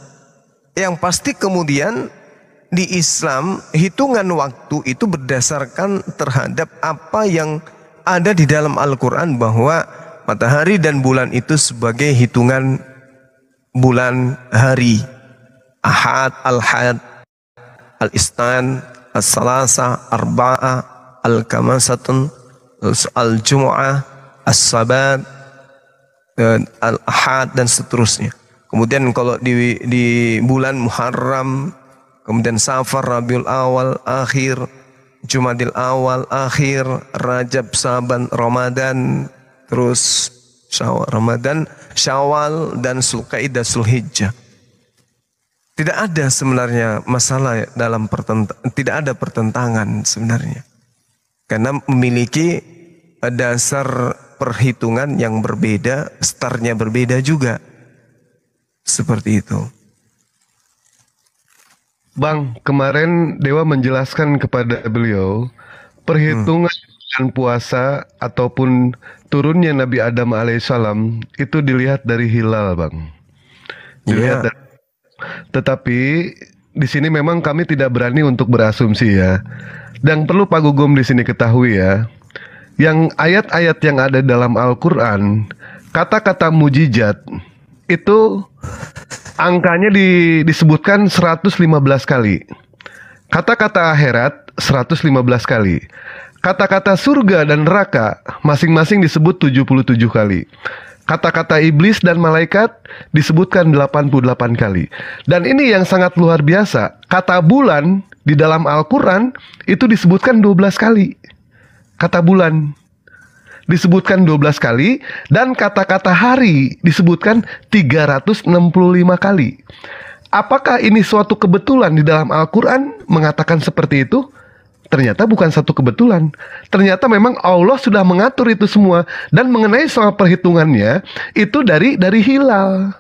Yang pasti kemudian di Islam hitungan waktu itu berdasarkan terhadap apa yang ada di dalam Al-Quran, bahwa matahari dan bulan itu sebagai hitungan bulan hari. Ahad, Al-Had, Al-Istan, As-Salasa, Arba'a, Al-Kamasatun, Al-Jumu'ah, As-Sabat, Al-Ahad, dan seterusnya. Kemudian kalau di bulan Muharram, kemudian Safar, Rabiul Awal, Akhir, Jumadil Awal, Akhir, Rajab, Saban, Ramadan, terus Ramadan, Syawal, dan Zulqaidah, Zulhijjah. Tidak ada sebenarnya masalah dalam tidak ada pertentangan sebenarnya. Karena memiliki dasar perhitungan yang berbeda, startnya berbeda juga. Seperti itu. Bang, kemarin Dewa menjelaskan kepada beliau perhitungan puasa ataupun turunnya Nabi Adam alaihissalam itu dilihat dari hilal, Bang. Dilihat dari, tetapi di sini memang kami tidak berani untuk berasumsi ya. Dan perlu Pak Gugum di sini ketahui ya, yang ayat-ayat yang ada dalam Al-Quran, kata-kata mujizat itu angkanya disebutkan 115 kali. Kata-kata akhirat 115 kali. Kata-kata surga dan neraka masing-masing disebut 77 kali. Kata-kata iblis dan malaikat disebutkan 88 kali. Dan ini yang sangat luar biasa. Kata bulan di dalam Al-Quran itu disebutkan 12 kali. Kata bulan disebutkan 12 kali. Dan kata-kata hari disebutkan 365 kali. Apakah ini suatu kebetulan di dalam Al-Quran mengatakan seperti itu? Ternyata bukan satu kebetulan. Ternyata memang Allah sudah mengatur itu semua. Dan mengenai soal perhitungannya, itu dari hilal.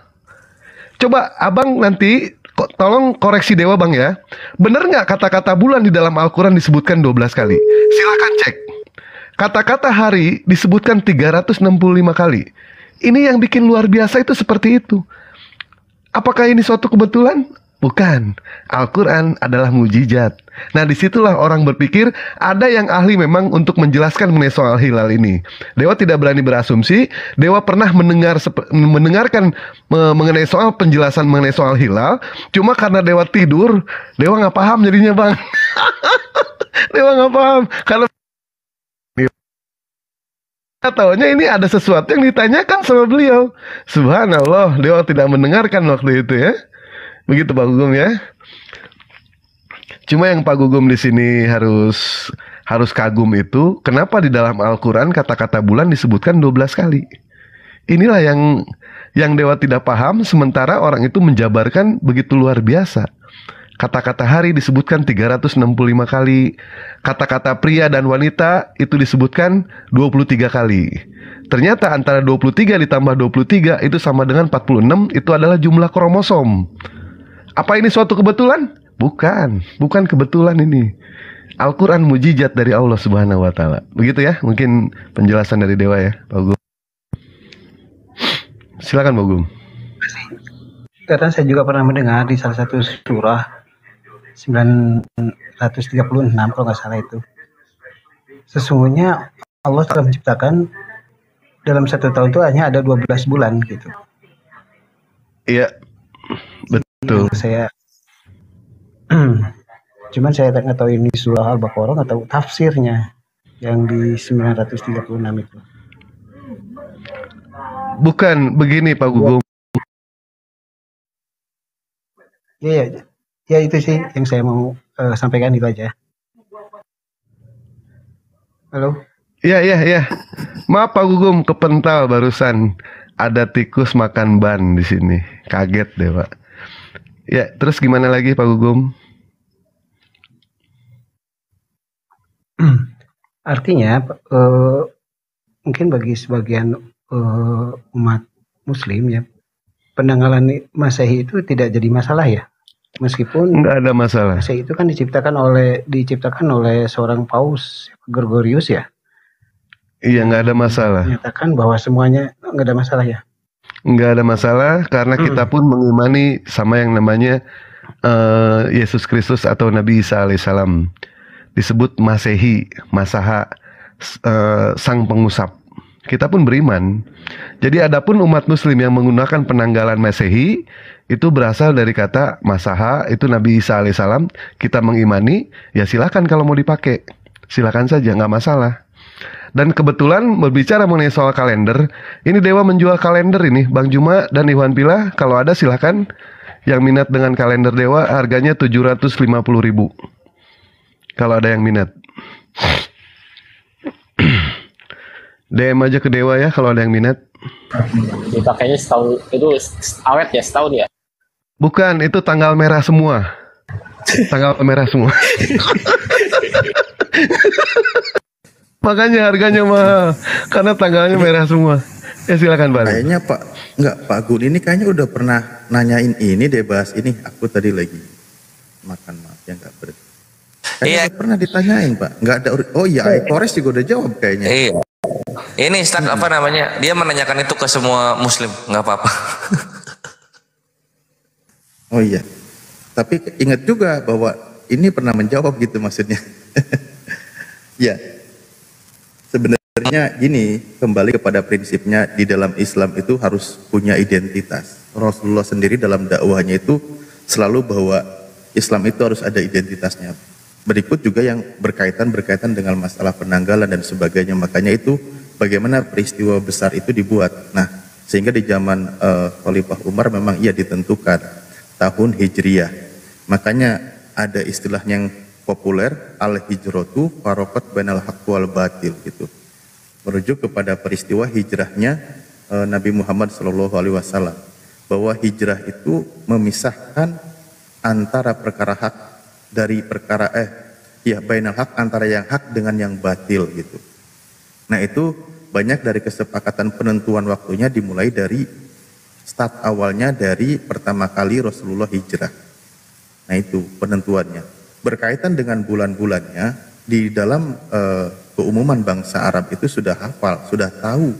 Coba abang nanti tolong koreksi Dewa bang ya. Benar nggak kata-kata bulan di dalam Al-Quran disebutkan 12 kali? Silakan cek. Kata-kata hari disebutkan 365 kali. Ini yang bikin luar biasa itu seperti itu. Apakah ini suatu kebetulan? Bukan. Al-Quran adalah mujizat. Nah disitulah orang berpikir ada yang ahli memang untuk menjelaskan mengenai soal hilal ini. Dewa tidak berani berasumsi. Dewa pernah mendengarkan mengenai soal penjelasan mengenai soal hilal. Cuma karena Dewa tidur, Dewa nggak paham jadinya bang. Dewa nggak paham karena taunya ini ada sesuatu yang ditanyakan sama beliau. Subhanallah, Dewa tidak mendengarkan waktu itu ya. Begitu Pak Gugum ya. Cuma yang Pak Gugum di sini harus kagum itu, kenapa di dalam Al-Quran kata-kata bulan disebutkan 12 kali. Inilah yang Dewa tidak paham, sementara orang itu menjabarkan begitu luar biasa. Kata-kata hari disebutkan 365 kali. Kata-kata pria dan wanita itu disebutkan 23 kali. Ternyata antara 23 ditambah 23 itu sama dengan 46, itu adalah jumlah kromosom. Apa ini suatu kebetulan? Bukan kebetulan ini. Al-Quran mujizat dari Allah Subhanahu wa Ta'ala. Begitu ya, mungkin penjelasan dari Dewa ya, Pak Gugum. Silakan Pak Gugum. Karena saya juga pernah mendengar di salah satu surah 936 kalau nggak salah itu. Sesungguhnya Allah telah menciptakan dalam satu tahun itu hanya ada 12 bulan gitu. Iya, betul. Cuman saya nggak tahu ini surah Al-Baqarah, nggak tahu tafsirnya yang di 936 itu. Bukan begini Pak Gugum. Ya itu sih yang saya mau sampaikan, itu aja. Halo. Iya. Maaf Pak Gugum, kepental barusan ada tikus makan ban di sini. Kaget deh Pak. Ya, terus gimana lagi Pak Gugum? Artinya mungkin bagi sebagian umat Muslim ya, penanggalan Masehi itu tidak jadi masalah ya, meskipun Nggak ada masalah. Masehi itu kan diciptakan oleh seorang paus Gregorius ya, Iya, nggak ada masalah. menyatakan bahwa semuanya nggak ada masalah ya. Nggak ada masalah karena kita pun mengimani sama yang namanya Yesus Kristus atau Nabi Isa alaihissalam. Disebut Masehi, Masaha, sang pengusap. Kita pun beriman. Jadi adapun umat Muslim yang menggunakan penanggalan Masehi itu berasal dari kata Masaha, itu Nabi Isa alaihissalam. Kita mengimani, ya silakan kalau mau dipakai, silakan saja, nggak masalah. Dan kebetulan berbicara mengenai soal kalender, ini Dewa menjual kalender ini, Bang Juma dan Iwan Pila, kalau ada silakan. Yang minat dengan kalender Dewa harganya 750.000. Kalau ada yang minat. DM aja ke Dewa ya kalau ada yang minat. Dipakainya setahun itu awet ya, setahun ya. Bukan, itu tanggal merah semua. Tanggal merah semua. Makanya harganya mahal karena tanggalnya merah semua. Ya silakan Pak. Kayaknya Pak Gun ini kayaknya udah pernah nanyain ini deh, bahas ini. Aku tadi lagi makan, maaf ya nggak berarti. Kayaknya udah pernah ditanyain Pak. Nggak ada. Oh iya, Flores juga udah jawab kayaknya. Iya. Ini apa namanya? Dia menanyakan itu ke semua Muslim, nggak apa-apa. Oh iya. Tapi ingat juga bahwa ini pernah menjawab gitu maksudnya. Ya. Sebenarnya gini, kembali kepada prinsipnya di dalam Islam itu harus punya identitas. Rasulullah sendiri dalam dakwahnya itu selalu bahwa Islam itu harus ada identitasnya. Berikut juga yang berkaitan dengan masalah penanggalan dan sebagainya. Makanya itu bagaimana peristiwa besar itu dibuat. Nah, sehingga di zaman Khalifah Umar memang ia ditentukan tahun Hijriyah. Makanya ada istilah yang populer, al-hijratu faraqat bainal haqqi wal batil gitu. Merujuk kepada peristiwa hijrahnya Nabi Muhammad SAW, bahwa hijrah itu memisahkan antara perkara hak dari perkara bainal haq, antara yang hak dengan yang batil gitu. Nah, itu banyak dari kesepakatan penentuan waktunya dimulai dari start awalnya dari pertama kali Rasulullah hijrah. Nah, itu penentuannya. Berkaitan dengan bulan-bulannya, di dalam keumuman bangsa Arab itu sudah hafal, sudah tahu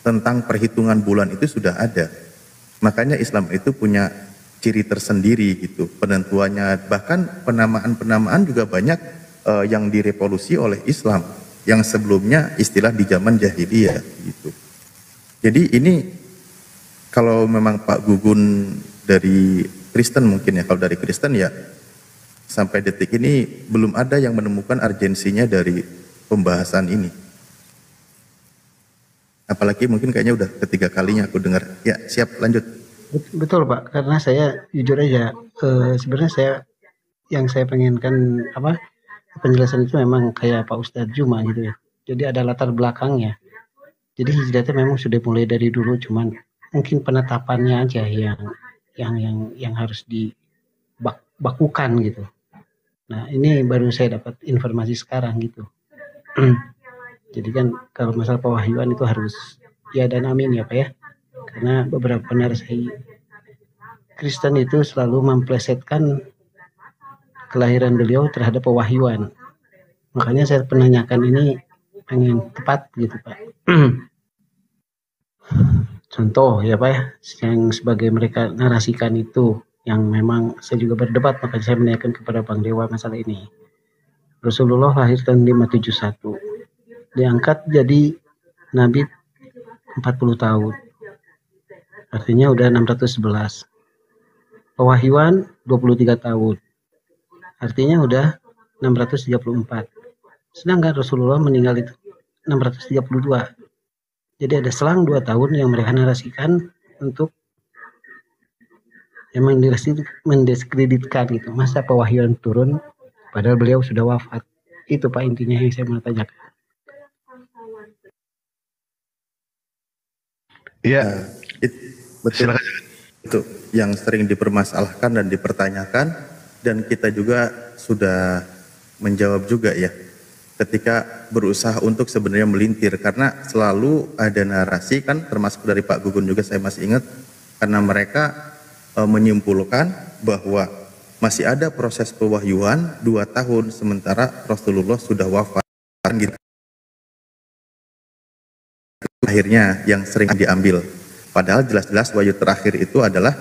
tentang perhitungan bulan itu sudah ada. Makanya Islam itu punya ciri tersendiri gitu penentuannya. Bahkan penamaan-penamaan juga banyak yang direvolusi oleh Islam, yang sebelumnya istilah di zaman jahiliyah gitu. Jadi ini kalau memang Pak Gugun dari Kristen mungkin ya, kalau dari Kristen ya sampai detik ini belum ada yang menemukan urgensinya dari pembahasan ini. Apalagi mungkin kayaknya udah ketiga kalinya aku dengar. Ya, siap, lanjut. Betul Pak, karena saya jujur aja, sebenarnya yang saya pengenkan penjelasan itu memang kayak Pak Ustadz Juma gitu ya. Jadi ada latar belakangnya. Jadi hijrah itu memang sudah mulai dari dulu, cuman mungkin penetapannya aja yang harus dibakukan gitu. Nah, ini baru saya dapat informasi sekarang gitu. Jadi kan kalau masalah pewahyuan itu harus ya dan amin ya Pak ya. Karena beberapa penarsai Kristen itu selalu memplesetkan kelahiran beliau terhadap pewahyuan. Makanya saya penanyakan ini pengen tepat gitu Pak. Contoh ya Pak ya, yang sebagai mereka narasikan itu, yang memang saya juga berdebat, maka saya menanyakan kepada Bang Dewa masalah ini. Rasulullah lahir tahun 571, diangkat jadi Nabi 40 tahun, artinya udah 611. Pewahyuan 23 tahun, artinya udah 634. Sedangkan Rasulullah meninggal itu 632. Jadi ada selang 2 tahun yang mereka narasikan untuk yang mendiskreditkan itu. Masa pewahyuan turun padahal beliau sudah wafat. Itu Pak intinya yang saya mau tanyakan. Iya, Betul. itu yang sering dipermasalahkan dan dipertanyakan, dan kita juga sudah menjawab juga ya ketika berusaha untuk sebenarnya melintir, karena selalu ada narasi kan, termasuk dari Pak Gugun juga saya masih ingat, karena mereka menyimpulkan bahwa masih ada proses pewahyuan 2 tahun sementara Rasulullah sudah wafat gitu. Akhirnya yang sering diambil, padahal jelas-jelas wahyu terakhir itu adalah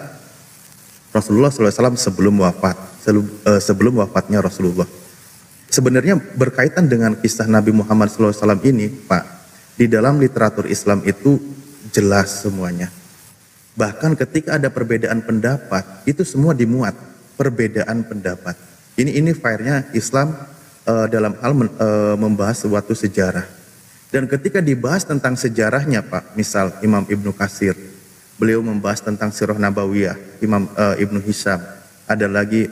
Rasulullah SAW sebelum wafat, sebelum wafatnya Rasulullah. Sebenarnya berkaitan dengan kisah Nabi Muhammad SAW ini, Pak, di dalam literatur Islam itu jelas semuanya. Bahkan ketika ada perbedaan pendapat, itu semua dimuat, perbedaan pendapat. Ini fire-nya Islam dalam hal membahas suatu sejarah. Dan ketika dibahas tentang sejarahnya, Pak, misal Imam Ibnu Katsir, beliau membahas tentang Sirah Nabawiyah, Imam Ibnu Hisham, ada lagi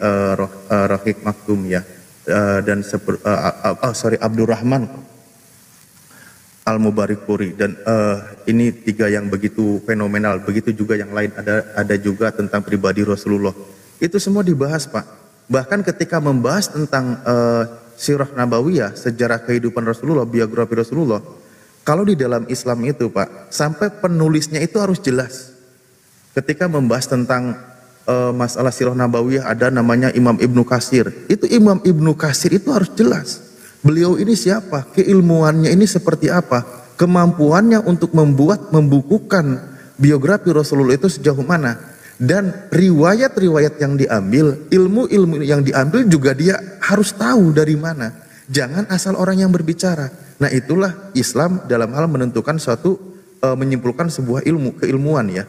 Rahiq Maktum ya, dan Abdurrahman Al-Mubarikpuri, dan ini 3 yang begitu fenomenal. Begitu juga yang lain, ada juga tentang pribadi Rasulullah. Itu semua dibahas, Pak. Bahkan ketika membahas tentang Sirah Nabawiyah, sejarah kehidupan Rasulullah, biografi Rasulullah, kalau di dalam Islam itu, Pak, sampai penulisnya itu harus jelas. Ketika membahas tentang masalah Sirah Nabawiyah, ada namanya Imam Ibnu Katsir. Itu Imam Ibnu Katsir itu harus jelas. Beliau ini siapa? Keilmuannya ini seperti apa? Kemampuannya untuk membukukan biografi Rasulullah itu sejauh mana? Dan riwayat-riwayat yang diambil, ilmu-ilmu yang diambil juga dia harus tahu dari mana. Jangan asal orang yang berbicara. Nah, itulah Islam dalam hal menentukan suatu, menyimpulkan sebuah keilmuan ya.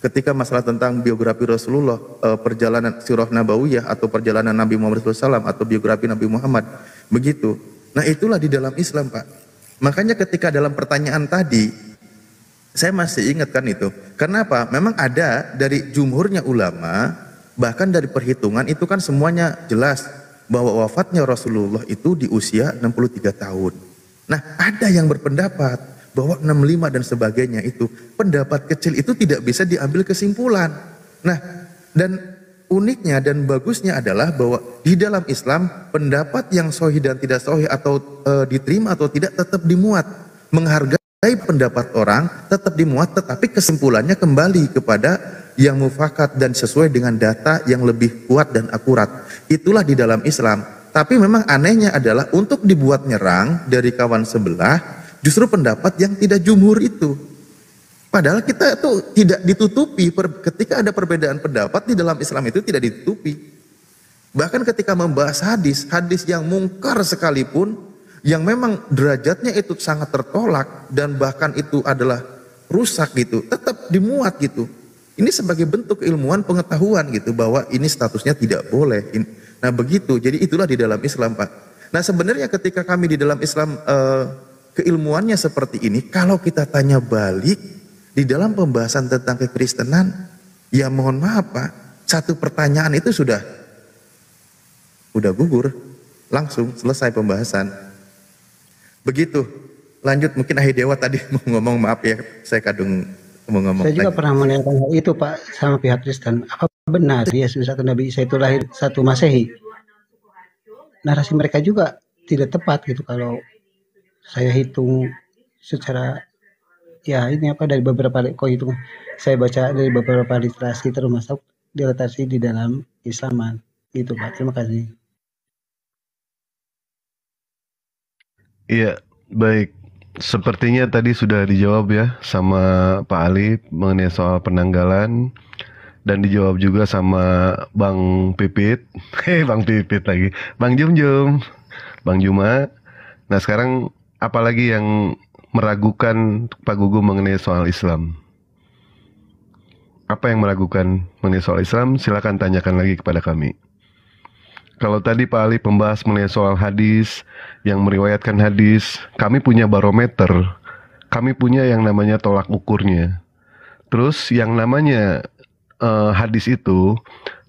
Ketika masalah tentang biografi Rasulullah, perjalanan Sirah Nabawiyah atau perjalanan Nabi Muhammad SAW atau biografi Nabi Muhammad, begitu. Nah, itulah di dalam Islam, Pak. Makanya ketika dalam pertanyaan tadi, saya masih ingat kan itu. Kenapa? Memang ada dari jumhurnya ulama, bahkan dari perhitungan itu kan semuanya jelas bahwa wafatnya Rasulullah itu di usia 63 tahun. Nah, ada yang berpendapat bahwa 65 dan sebagainya itu, pendapat kecil itu tidak bisa diambil kesimpulan. Nah, dan uniknya dan bagusnya adalah bahwa di dalam Islam pendapat yang sahih dan tidak sahih atau diterima atau tidak tetap dimuat. Menghargai pendapat orang tetap dimuat, tetapi kesimpulannya kembali kepada yang mufakat dan sesuai dengan data yang lebih kuat dan akurat. Itulah di dalam Islam. Tapi memang anehnya adalah untuk dibuat nyerang dari kawan sebelah justru pendapat yang tidak jumhur itu. Padahal kita itu tidak ditutupi, ketika ada perbedaan pendapat di dalam Islam itu tidak ditutupi. Bahkan ketika membahas hadis yang mungkar sekalipun, yang memang derajatnya itu sangat tertolak dan bahkan itu adalah rusak gitu, tetap dimuat gitu. Ini sebagai bentuk keilmuan pengetahuan gitu, bahwa ini statusnya tidak boleh. Nah begitu, jadi itulah di dalam Islam, Pak. Nah sebenarnya ketika kami di dalam Islam keilmuannya seperti ini, kalau kita tanya balik, di dalam pembahasan tentang kekristenan, ya mohon maaf Pak, satu pertanyaan itu sudah gugur, langsung selesai pembahasan. Begitu, lanjut mungkin Ahi Dewa tadi mau ngomong, maaf ya, saya kadung mau ngomong. Saya juga pernah menanyakan hal itu Pak sama pihak Kristen, apa benar Yesus atau Nabi Isa itu lahir 1 Masehi? Narasi mereka juga tidak tepat gitu kalau saya hitung secara ya ini apa dari beberapa itu saya baca dari beberapa literasi termasuk literasi di dalam Islaman gitu Pak. Terima kasih. Iya, baik. Sepertinya tadi sudah dijawab ya sama Pak Ali mengenai soal penanggalan, dan dijawab juga sama Bang Pipit. Bang Pipit lagi. Bang Jum, Bang Juma. Nah, sekarang apalagi yang meragukan Pak Gugu mengenai soal Islam? Apa yang meragukan mengenai soal Islam? Silakan tanyakan lagi kepada kami. Kalau tadi Pak Ali membahas mengenai soal hadis, yang meriwayatkan hadis, kami punya barometer, kami punya yang namanya tolak ukurnya. Terus yang namanya hadis itu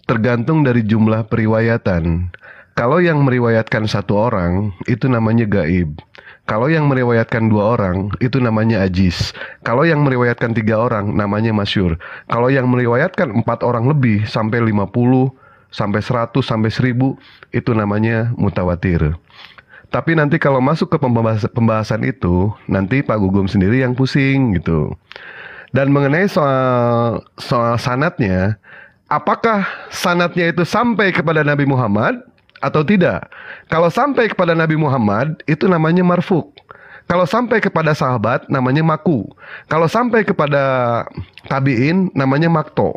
tergantung dari jumlah periwayatan. Kalau yang meriwayatkan 1 orang, itu namanya gaib. Kalau yang meriwayatkan 2 orang, itu namanya ajiz. Kalau yang meriwayatkan 3 orang, namanya masyhur. Kalau yang meriwayatkan 4 orang lebih, sampai 50, sampai 100, sampai 1000, itu namanya mutawatir. Tapi nanti kalau masuk ke pembahasan itu, nanti Pak Gugum sendiri yang pusing gitu. Dan mengenai soal sanadnya, apakah sanadnya itu sampai kepada Nabi Muhammad atau tidak? Kalau sampai kepada Nabi Muhammad, itu namanya marfu'. Kalau sampai kepada sahabat, namanya maku. Kalau sampai kepada tabi'in, namanya makto.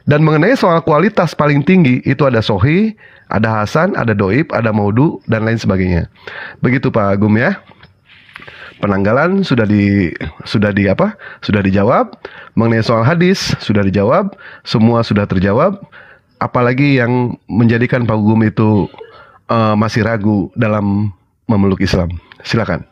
Dan mengenai soal kualitas paling tinggi, itu ada sahih, ada hasan, ada doib, ada maudu, dan lain sebagainya. Begitu Pak Gum ya. Penanggalan sudah dijawab. Mengenai soal hadis sudah dijawab. Semua sudah terjawab. Apalagi yang menjadikan Pak Gum itu masih ragu dalam memeluk Islam. Silakan.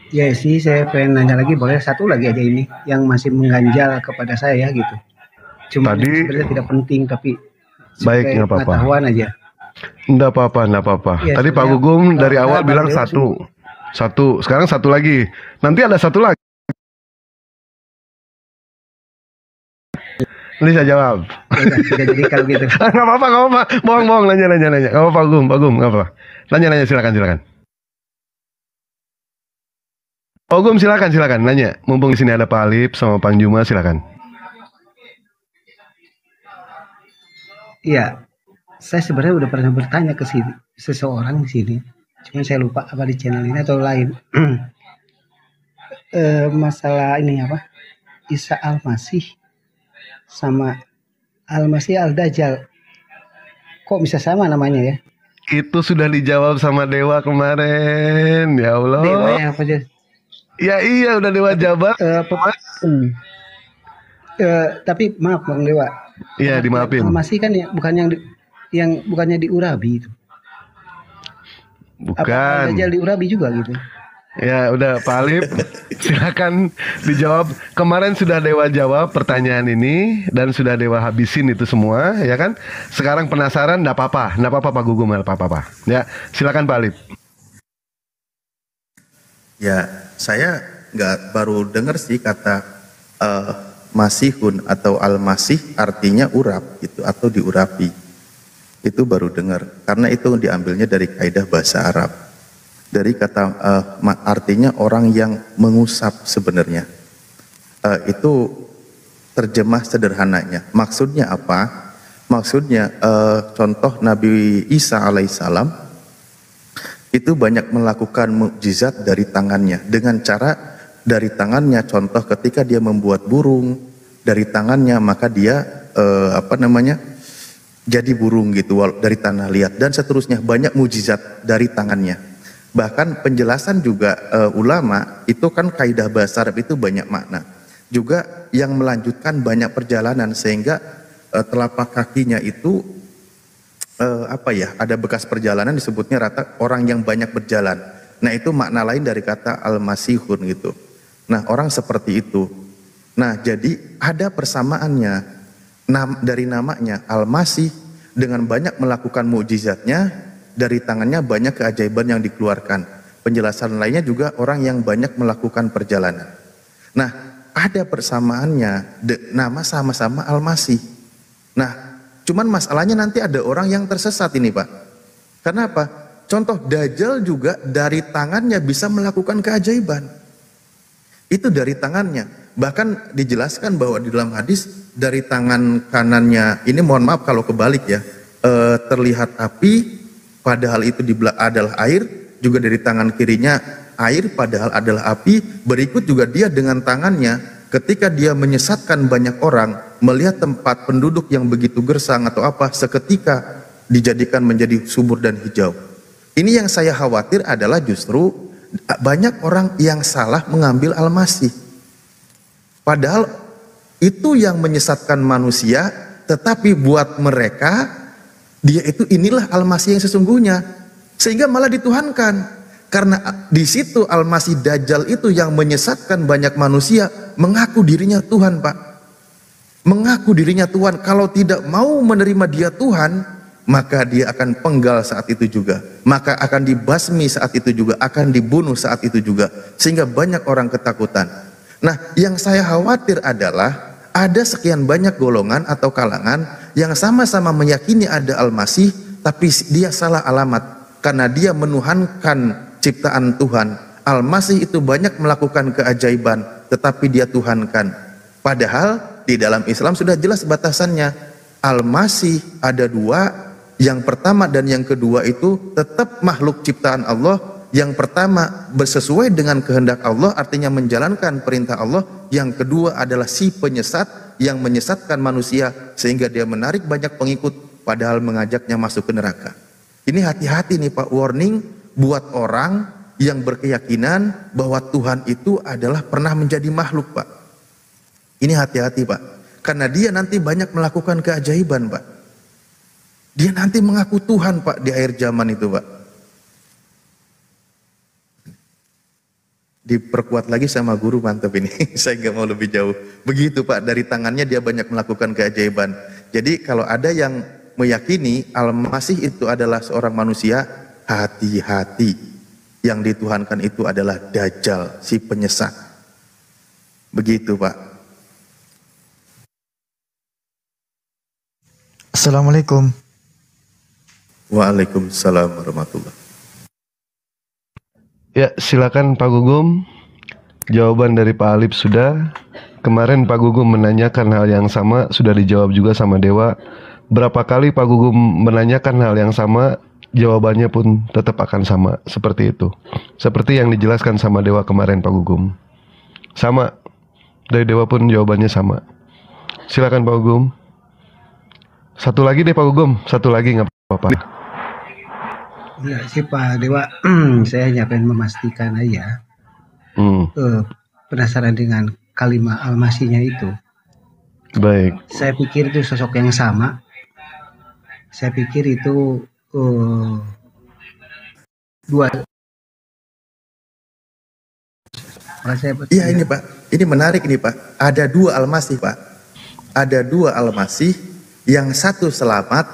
Ya sih, saya pengen nanya lagi, boleh satu lagi aja ini yang masih mengganjal kepada saya gitu. Cuma Tadi sebenarnya tidak penting, tapi baik, nggak apa-apa. pengetahuan aja. Nggak apa-apa. Ya, Tadi Pak sebenarnya Gugum dari kalau awal saya bilang Bang satu. Sekarang satu lagi. Nanti ada satu lagi. Ini saya jawab. Tidak jadi kalau gitu. Nggak apa-apa. Bohong. Nanya. Nggak apa-apa, Pak Gum. Nggak apa. Nanya. Silakan. Pak Gum silakan. Nanya. Mumpung di sini ada Pak Alip sama Pak Juma, silakan. Iya, saya sebenarnya udah pernah bertanya ke sini, seseorang di sini. Cuma saya lupa apa di channel ini atau lain. Masalah ini apa? Isa Al-Masih sama Al-Masih Al-Dajjal. Kok bisa sama namanya ya? Itu sudah dijawab sama Dewa kemarin. Ya Allah. Dewa yang apa aja? Ya iya, udah Dewa jabat. Tapi maaf Bang Dewa. Iya, dimaafin. Al-Masih kan ya, bukannya di Urabi itu. Bukan. Apa Al-Dajjal di Urabi juga gitu? Ya udah Pak Alip, silakan dijawab. Kemarin sudah Dewa jawab pertanyaan ini dan sudah Dewa habisin itu semua, ya kan? Sekarang penasaran, nggak apa-apa Pak Gugum, nggak apa-apa. Ya, silakan Pak Alip. Ya, saya nggak baru dengar sih kata masihun atau al-masih artinya urap gitu atau diurapi. Itu baru dengar karena itu diambilnya dari kaidah bahasa Arab. Dari kata artinya orang yang mengusap sebenarnya. Itu terjemah sederhananya. Maksudnya apa? Maksudnya contoh Nabi Isa alaihissalam itu banyak melakukan mukjizat dari tangannya dengan cara dari tangannya, contoh ketika dia membuat burung dari tangannya, maka dia jadi burung gitu dari tanah liat dan seterusnya, banyak mukjizat dari tangannya. Bahkan penjelasan juga ulama itu kan kaidah bahasa Arab itu banyak makna juga yang melanjutkan banyak perjalanan sehingga telapak kakinya itu ada bekas perjalanan disebutnya rata orang yang banyak berjalan. Nah itu makna lain dari kata al-masihun gitu. Nah orang seperti itu. Nah jadi ada persamaannya dari namanya al-masih dengan banyak melakukan mukjizatnya, dari tangannya banyak keajaiban yang dikeluarkan. Penjelasan lainnya juga orang yang banyak melakukan perjalanan. Nah ada persamaannya, nama sama-sama al-masih. Nah cuman masalahnya nanti ada orang yang tersesat ini Pak. Karena apa? Contoh Dajjal juga dari tangannya bisa melakukan keajaiban. Itu dari tangannya. Bahkan dijelaskan bahwa di dalam hadis dari tangan kanannya, ini mohon maaf kalau kebalik ya, terlihat api padahal itu adalah air, juga dari tangan kirinya air padahal adalah api. Berikut juga dia dengan tangannya ketika dia menyesatkan banyak orang, melihat tempat penduduk yang begitu gersang atau apa, seketika dijadikan menjadi subur dan hijau. Ini yang saya khawatir adalah justru banyak orang yang salah mengambil al-masih. Padahal itu yang menyesatkan manusia, tetapi buat mereka dia itu inilah al-masih yang sesungguhnya, sehingga malah dituhankan. Karena di situ al-masih Dajjal itu yang menyesatkan banyak manusia mengaku dirinya Tuhan Pak. mengaku dirinya Tuhan, kalau tidak mau menerima dia Tuhan, maka dia akan penggal saat itu juga, maka akan dibasmi saat itu juga, akan dibunuh saat itu juga, sehingga banyak orang ketakutan. Nah, yang saya khawatir adalah ada sekian banyak golongan atau kalangan yang sama-sama meyakini ada Al-Masih, tapi dia salah alamat karena dia menuhankan ciptaan Tuhan. Al-Masih itu banyak melakukan keajaiban, tetapi dia tuhankan. Padahal di dalam Islam sudah jelas batasannya. Al-Masih ada dua, yang pertama dan yang kedua itu tetap makhluk ciptaan Allah. Yang pertama bersesuai dengan kehendak Allah, artinya menjalankan perintah Allah. Yang kedua adalah si penyesat yang menyesatkan manusia sehingga dia menarik banyak pengikut padahal mengajaknya masuk ke neraka. Ini hati-hati nih Pak, warning buat orang yang berkeyakinan bahwa Tuhan itu adalah pernah menjadi makhluk Pak. Ini hati-hati Pak, karena dia nanti banyak melakukan keajaiban Pak. Dia nanti mengaku Tuhan Pak di akhir zaman itu Pak. Diperkuat lagi sama guru, mantap ini. Saya nggak mau lebih jauh. Begitu Pak, dari tangannya dia banyak melakukan keajaiban. Jadi kalau ada yang meyakini Al-Masih itu adalah seorang manusia, hati-hati. Yang dituhankan itu adalah Dajjal, si penyesat. Begitu Pak. Assalamualaikum. Waalaikumsalam warahmatullahi. Ya, silakan Pak Gugum. Jawaban dari Pak Alip sudah. Kemarin Pak Gugum menanyakan hal yang sama, sudah dijawab juga sama Dewa. Berapa kali Pak Gugum menanyakan hal yang sama, jawabannya pun tetap akan sama, seperti itu. Seperti yang dijelaskan sama Dewa kemarin Pak Gugum. Sama, dari Dewa pun jawabannya sama. Silakan Pak Gugum. Satu lagi deh Pak Gugum, satu lagi nggak apa-apa. Ya sih Pak Dewa, saya hanya pengen memastikan aja. Penasaran dengan kalimat Al-Masihnya itu. Baik. Saya pikir itu sosok yang sama. Saya pikir itu dua. Iya ini Pak, ini menarik ini Pak. Ada dua Al-Masih Pak. Ada dua Al-Masih, yang satu selamat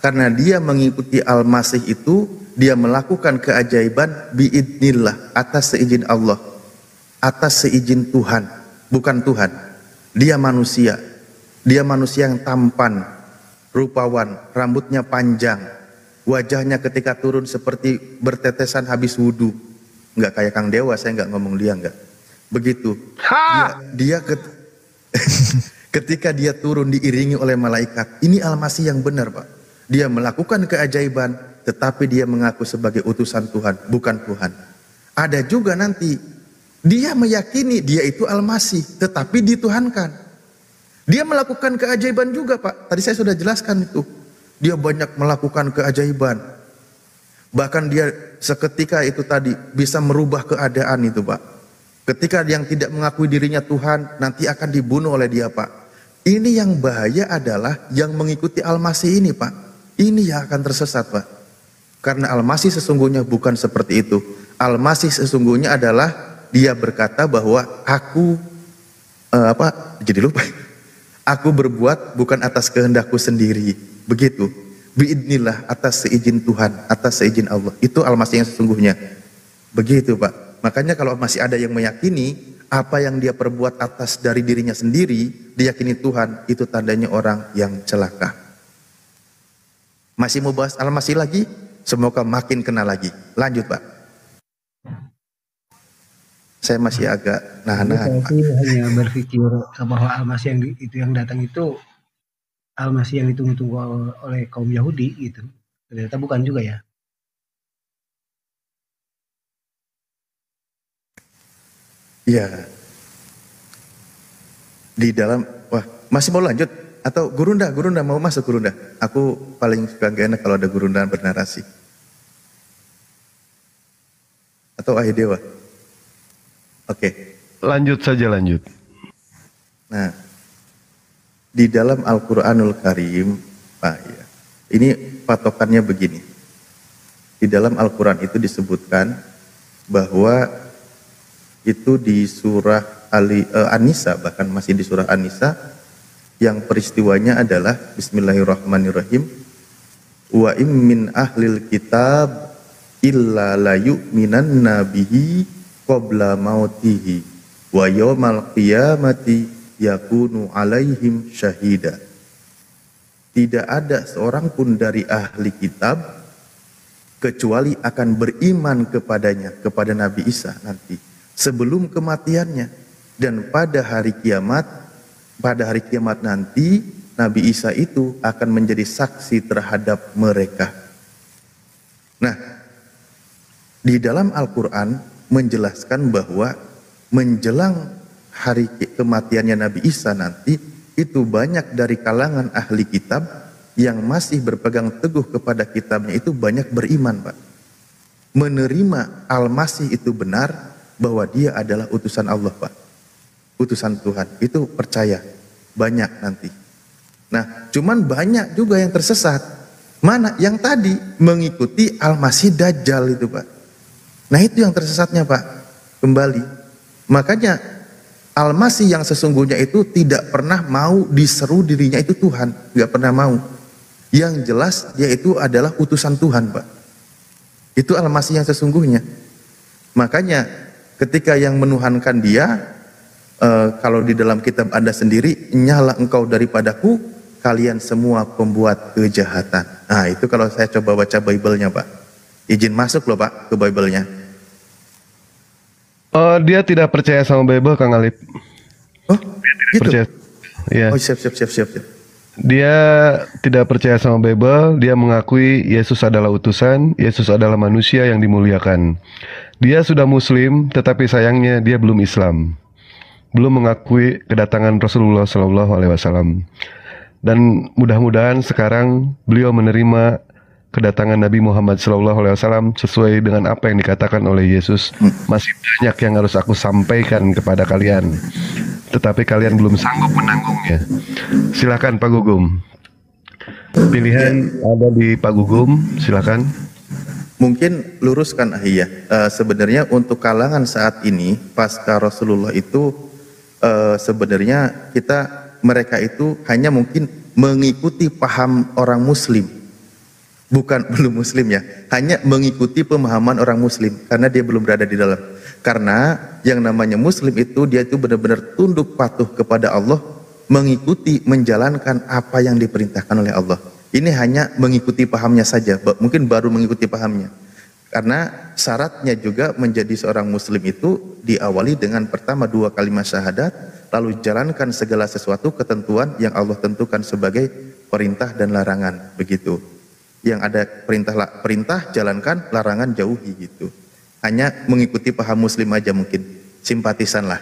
karena dia mengikuti Al-Masih itu. Dia melakukan keajaiban biidnillah, atas seizin Allah, atas seizin Tuhan, bukan Tuhan. Dia manusia yang tampan, rupawan, rambutnya panjang, wajahnya ketika turun seperti bertetesan habis wudhu. Nggak kayak Kang Dewa, saya nggak ngomong dia nggak. Begitu. Ketika dia turun diiringi oleh malaikat, ini Al-Masih yang benar Pak. Dia melakukan keajaiban, tetapi dia mengaku sebagai utusan Tuhan, bukan Tuhan. Ada juga nanti, dia meyakini dia itu Al-Masih, tetapi dituhankan. Dia melakukan keajaiban juga Pak, tadi saya sudah jelaskan itu. Dia banyak melakukan keajaiban. Bahkan dia seketika itu tadi bisa merubah keadaan itu Pak. Ketika yang tidak mengakui dirinya Tuhan, nanti akan dibunuh oleh dia Pak. Ini yang bahaya adalah yang mengikuti Al-Masih ini Pak. Ini yang akan tersesat Pak. Karena Al-Masih sesungguhnya bukan seperti itu. Al-Masih sesungguhnya adalah dia berkata bahwa aku jadi lupa. Aku berbuat bukan atas kehendakku sendiri. Begitu. Biidnillah, atas seizin Tuhan, atas seizin Allah. Itu Al-Masih yang sesungguhnya. Begitu Pak. Makanya kalau masih ada yang meyakini apa yang dia perbuat atas dari dirinya sendiri, diyakini Tuhan, itu tandanya orang yang celaka. Masih mau bahas Al-Masih lagi? Semoga makin kenal lagi. Lanjut Pak. Saya masih agak nahan-nahan. Saya sih hanya berpikir bahwa Al-Masih yang datang itu Al-Masih yang ditunggu-tunggu oleh kaum Yahudi gitu. Ternyata bukan juga ya. Iya. Di dalam, masih mau lanjut? Atau Gurunda mau masuk Gurunda? Aku paling suka gak enak kalau ada Gurunda bernarasi. Atau Ahidewa? Oke. Lanjut saja, lanjut. Nah, di dalam Al-Quranul Karim, Pak ya, ini patokannya begini. Di dalam Al-Quran itu disebutkan bahwa itu di surah An-Nisa, bahkan masih di surah An-Nisa, yang peristiwanya adalah bismillahirrahmanirrahim, wa im min ahlil kitab illa la yu'minanna bihi qabla mautihi wa yawmal qiyamati yakunu alaihim syahida. Tidak ada seorang pun dari ahli kitab kecuali akan beriman kepadanya, kepada Nabi Isa nanti sebelum kematiannya, dan pada hari kiamat nanti Nabi Isa itu akan menjadi saksi terhadap mereka. Nah, di dalam Al-Quran menjelaskan bahwa menjelang hari kematiannya Nabi Isa nanti, itu banyak dari kalangan ahli kitab yang masih berpegang teguh kepada kitabnya itu banyak beriman, Pak. Menerima Al-Masih itu benar, bahwa dia adalah utusan Allah, Pak. Utusan Tuhan, itu percaya. Banyak nanti. Nah, cuman banyak juga yang tersesat. Mana? Yang tadi mengikuti Al-Masih Dajjal itu, Pak. Nah, itu yang tersesatnya, Pak. Kembali. Makanya Al-Masih yang sesungguhnya itu tidak pernah mau diseru dirinya itu Tuhan, nggak pernah mau. Yang jelas dia itu adalah utusan Tuhan, Pak. Itu Al-Masih yang sesungguhnya. Makanya ketika yang menuhankan dia, kalau di dalam kitab Anda sendiri, nyala engkau daripadaku, kalian semua pembuat kejahatan. Nah, itu kalau saya coba baca Bible-nya, Pak. Izin masuk loh, Pak, ke Bible-nya. Dia tidak percaya sama Bible, Kang Alip. Oh, gitu? Percaya. Ya. Oh, siap. Dia tidak percaya sama Bible. Dia mengakui Yesus adalah utusan, Yesus adalah manusia yang dimuliakan. Dia sudah Muslim, tetapi sayangnya dia belum Islam, belum mengakui kedatangan Rasulullah SAW. Dan mudah-mudahan sekarang beliau menerima kedatangan Nabi Muhammad SAW sesuai dengan apa yang dikatakan oleh Yesus. Masih banyak yang harus aku sampaikan kepada kalian, tetapi kalian belum sanggup menanggungnya. Silakan Pak Gugum. Pilihan ada di Pak Gugum, silakan. Mungkin luruskan Ahiyah. Sebenarnya untuk kalangan saat ini pasca Rasulullah itu sebenarnya mereka itu hanya mungkin mengikuti paham orang Muslim. Bukan belum Muslim ya, hanya mengikuti pemahaman orang Muslim karena dia belum berada di dalam. Karena yang namanya Muslim itu dia itu benar-benar tunduk patuh kepada Allah, mengikuti, menjalankan apa yang diperintahkan oleh Allah. Ini hanya mengikuti pahamnya saja, mungkin baru mengikuti pahamnya. Karena syaratnya juga menjadi seorang Muslim itu diawali dengan pertama 2 kalimat syahadat, lalu jalankan segala sesuatu ketentuan yang Allah tentukan sebagai perintah dan larangan, begitu. Yang ada perintah jalankan, larangan jauhi gitu. Hanya mengikuti paham Muslim aja mungkin, simpatisan lah.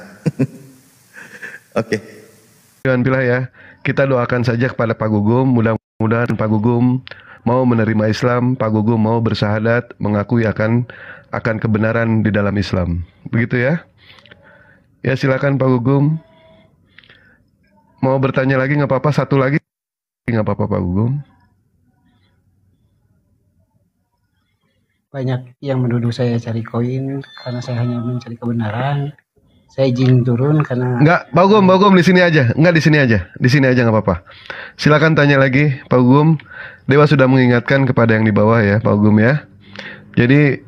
Oke. Jangan pilih ya. Kita doakan saja kepada Pak Gugum. Mudah-mudahan Pak Gugum mau menerima Islam, Pak Gugum mau bersyahadat, mengakui akan kebenaran di dalam Islam. Begitu ya. Ya silakan Pak Gugum. Mau bertanya lagi nggak apa-apa, satu lagi nggak apa-apa Pak Gugum. Banyak yang menuduh saya cari koin karena saya hanya mencari kebenaran. Saya izin turun karena Pak Gugum di sini aja. Di sini aja nggak apa-apa. Silakan tanya lagi Pak Gugum. Dewa sudah mengingatkan kepada yang di bawah ya Pak Gugum ya. Jadi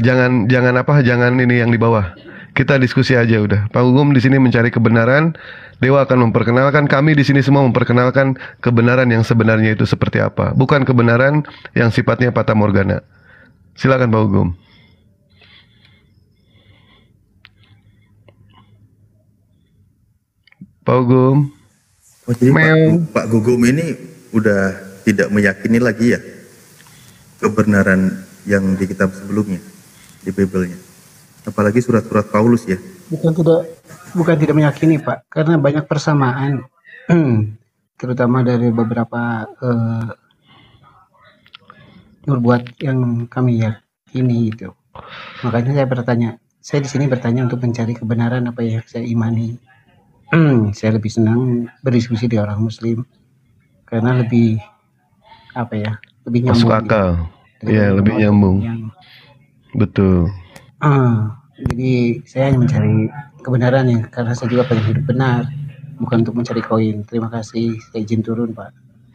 jangan ini yang di bawah. Kita diskusi aja udah. Pak Gugum di sini mencari kebenaran. Dewa akan memperkenalkan, kami di sini semua memperkenalkan kebenaran yang sebenarnya itu seperti apa. Bukan kebenaran yang sifatnya fata morgana. Silakan Pak Gugum. Pak Gugum. Oh, jadi Pak Gugum ini udah tidak meyakini lagi ya kebenaran yang di kitab sebelumnya, di Bible-nya. Apalagi surat-surat Paulus ya. Bukan tidak meyakini Pak, karena banyak persamaan, terutama dari beberapa berbuat yang kami yakini itu. Makanya saya di sini bertanya untuk mencari kebenaran apa yang saya imani. Saya lebih senang berdiskusi dengan orang Muslim karena lebih lebih nyambung. Masuk akal. Iya, lebih nyambung. Betul. Jadi saya hanya mencari kebenaran ya, karena saya juga pengen hidup benar. bukan untuk mencari koin. Terima kasih. Saya izin turun, Pak.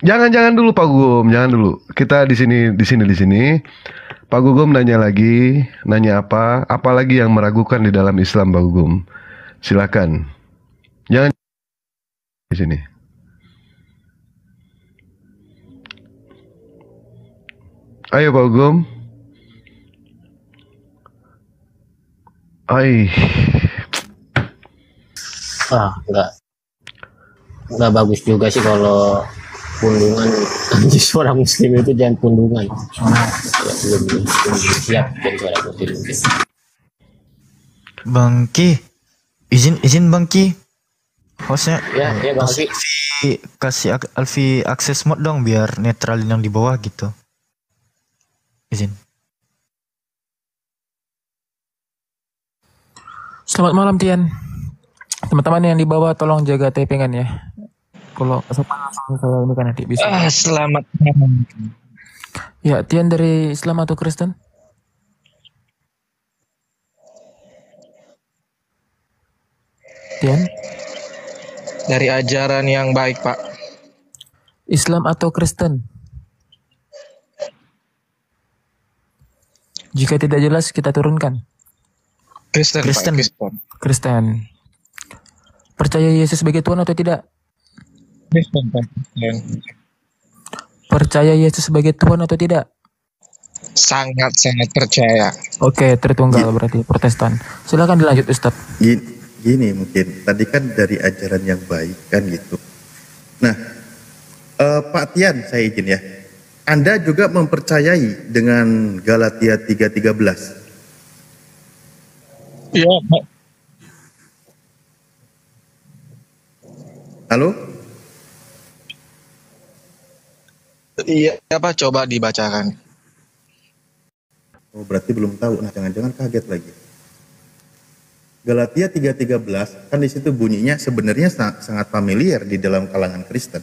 Jangan dulu Pak Gugum, jangan dulu. Kita di sini. Pak Gugum nanya lagi, nanya apa? Apalagi yang meragukan di dalam Islam, Pak Gugum? Silakan. Jangan di sini. Ayo Pak Gugum. Nggak bagus juga sih kalau pundungan. Justru orang muslim itu jangan pundungan. Ya, belum siap jadi suara muslim. Bang Ki, izin Bang Ki. Hostnya Ya Bang Ki. kasih Alfi akses mod dong biar netralin yang di bawah gitu. Izin. Selamat malam Tian. Teman-teman yang di bawah tolong jaga tapingan ya. Kalau sopan langsung saya ini kan nanti bisa. Selamat malam. Ya, Tian dari Islam atau Kristen? Tian? Dari ajaran yang baik, Pak. Islam atau Kristen? Jika tidak jelas kita turunkan. Kristen. Kristen. Percaya Yesus sebagai Tuhan atau tidak? Kristen. Percaya Yesus sebagai Tuhan atau tidak? Sangat percaya. Oke, Tritunggal berarti Protestan. Silakan dilanjut Ustadz. Gini mungkin tadi kan dari ajaran yang baik kan gitu. Nah, Pak Tian saya izin ya. Anda juga mempercayai dengan Galatia 3:13. Iya, Pak. Halo? Iya, apa coba dibacakan? Oh, berarti belum tahu. Nah, jangan-jangan kaget lagi. Galatia 3:13 kan di situ bunyinya sebenarnya sangat familiar di dalam kalangan Kristen.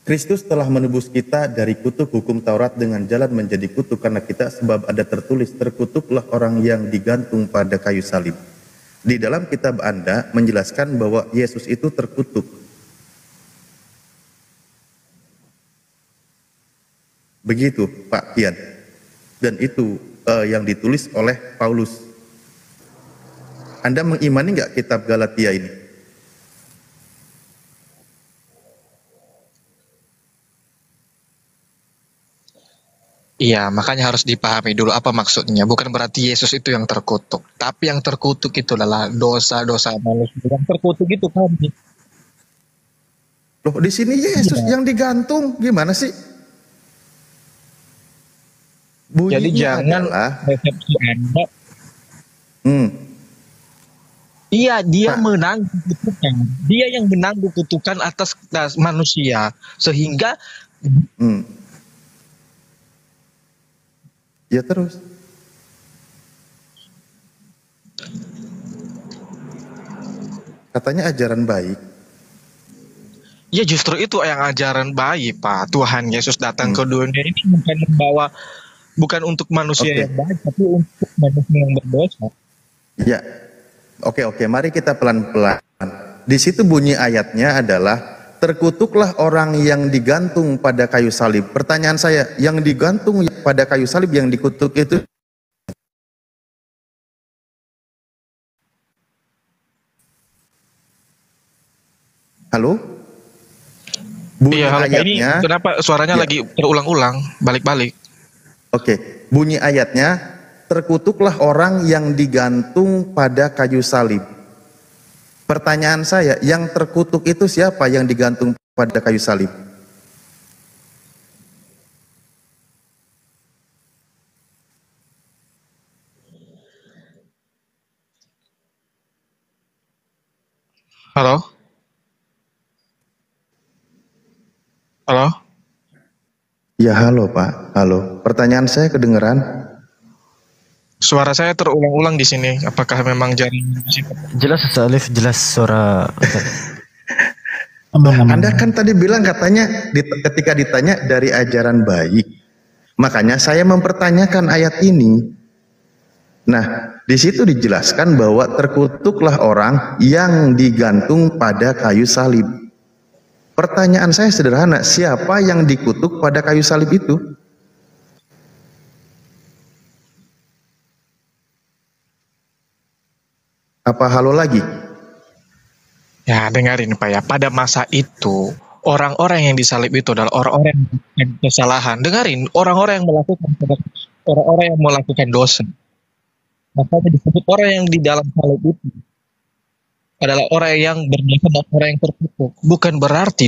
Kristus telah menebus kita dari kutuk hukum Taurat dengan jalan menjadi kutuk karena kita, sebab ada tertulis, terkutuklah orang yang digantung pada kayu salib. Di dalam kitab Anda menjelaskan bahwa Yesus itu terkutuk. Begitu Pak Tian. Dan itu yang ditulis oleh Paulus. Anda mengimani nggak kitab Galatia ini? Iya, makanya harus dipahami dulu apa maksudnya. Bukan berarti Yesus itu yang terkutuk, tapi yang terkutuk itu adalah dosa-dosa manusia. Yang terkutuk itu kami. Loh, di sini Yesus yang digantung, gimana sih? Bunyinya Jadi jangan persepsi Anda. Iya, dia menanggung kutukan. Dia yang menanggung kutukan atas manusia, sehingga ya terus. Katanya ajaran baik. Ya justru itu yang ajaran baik, Pak. Tuhan Yesus datang ke dunia ini bukan untuk manusia yang baik, tapi untuk manusia yang berdosa. Ya, oke. Mari kita pelan-pelan. Di situ bunyi ayatnya adalah terkutuklah orang yang digantung pada kayu salib. Pertanyaan saya, yang digantung pada kayu salib yang dikutuk itu halo? Bunyi Iya, ayatnya. ini kenapa suaranya lagi berulang-ulang, balik-balik? Oke, bunyi ayatnya, terkutuklah orang yang digantung pada kayu salib. Pertanyaan saya, yang terkutuk itu siapa yang digantung pada kayu salib? Halo? Halo? Ya halo Pak, halo. Pertanyaan saya kedengeran? Suara saya terulang-ulang di sini. Apakah memang jaringan di sini? Jelas Ustaz Alif, jelas suara. Anda kan tadi bilang katanya ketika ditanya dari ajaran baik. Makanya saya mempertanyakan ayat ini. Nah, di situ dijelaskan bahwa terkutuklah orang yang digantung pada kayu salib. Pertanyaan saya sederhana, siapa yang dikutuk pada kayu salib itu? Apa halo lagi? Ya, dengarin Pak ya. Pada masa itu, orang-orang yang disalib itu adalah orang-orang yang melakukan kesalahan. Dengarin, orang-orang yang melakukan dosa. Makanya disebut orang yang di dalam salib itu adalah orang yang berdosa dan orang yang terkutuk. Bukan berarti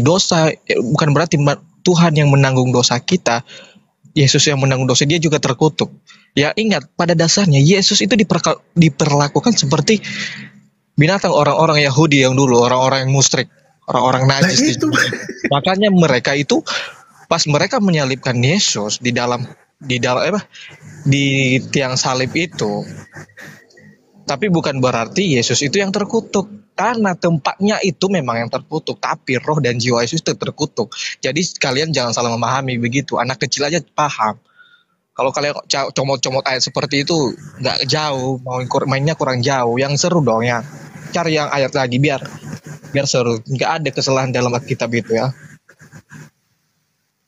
Tuhan yang menanggung dosa kita, Yesus yang menanggung dosa, dia juga terkutuk. Ya ingat, pada dasarnya Yesus itu diperlakukan seperti binatang orang-orang Yahudi yang dulu, orang-orang yang musyrik, orang-orang najis. Makanya mereka itu pas mereka menyalibkan Yesus di tiang salib itu, tapi bukan berarti Yesus itu yang terkutuk, karena tempatnya itu memang yang terkutuk, tapi roh dan jiwa Yesus itu terkutuk. Jadi kalian jangan salah memahami begitu. Anak kecil aja paham. Kalau kalian comot-comot ayat seperti itu nggak jauh, mainnya kurang jauh. Yang seru dong ya, cari yang ayat lagi biar seru. Nggak ada kesalahan dalam Alkitab itu ya.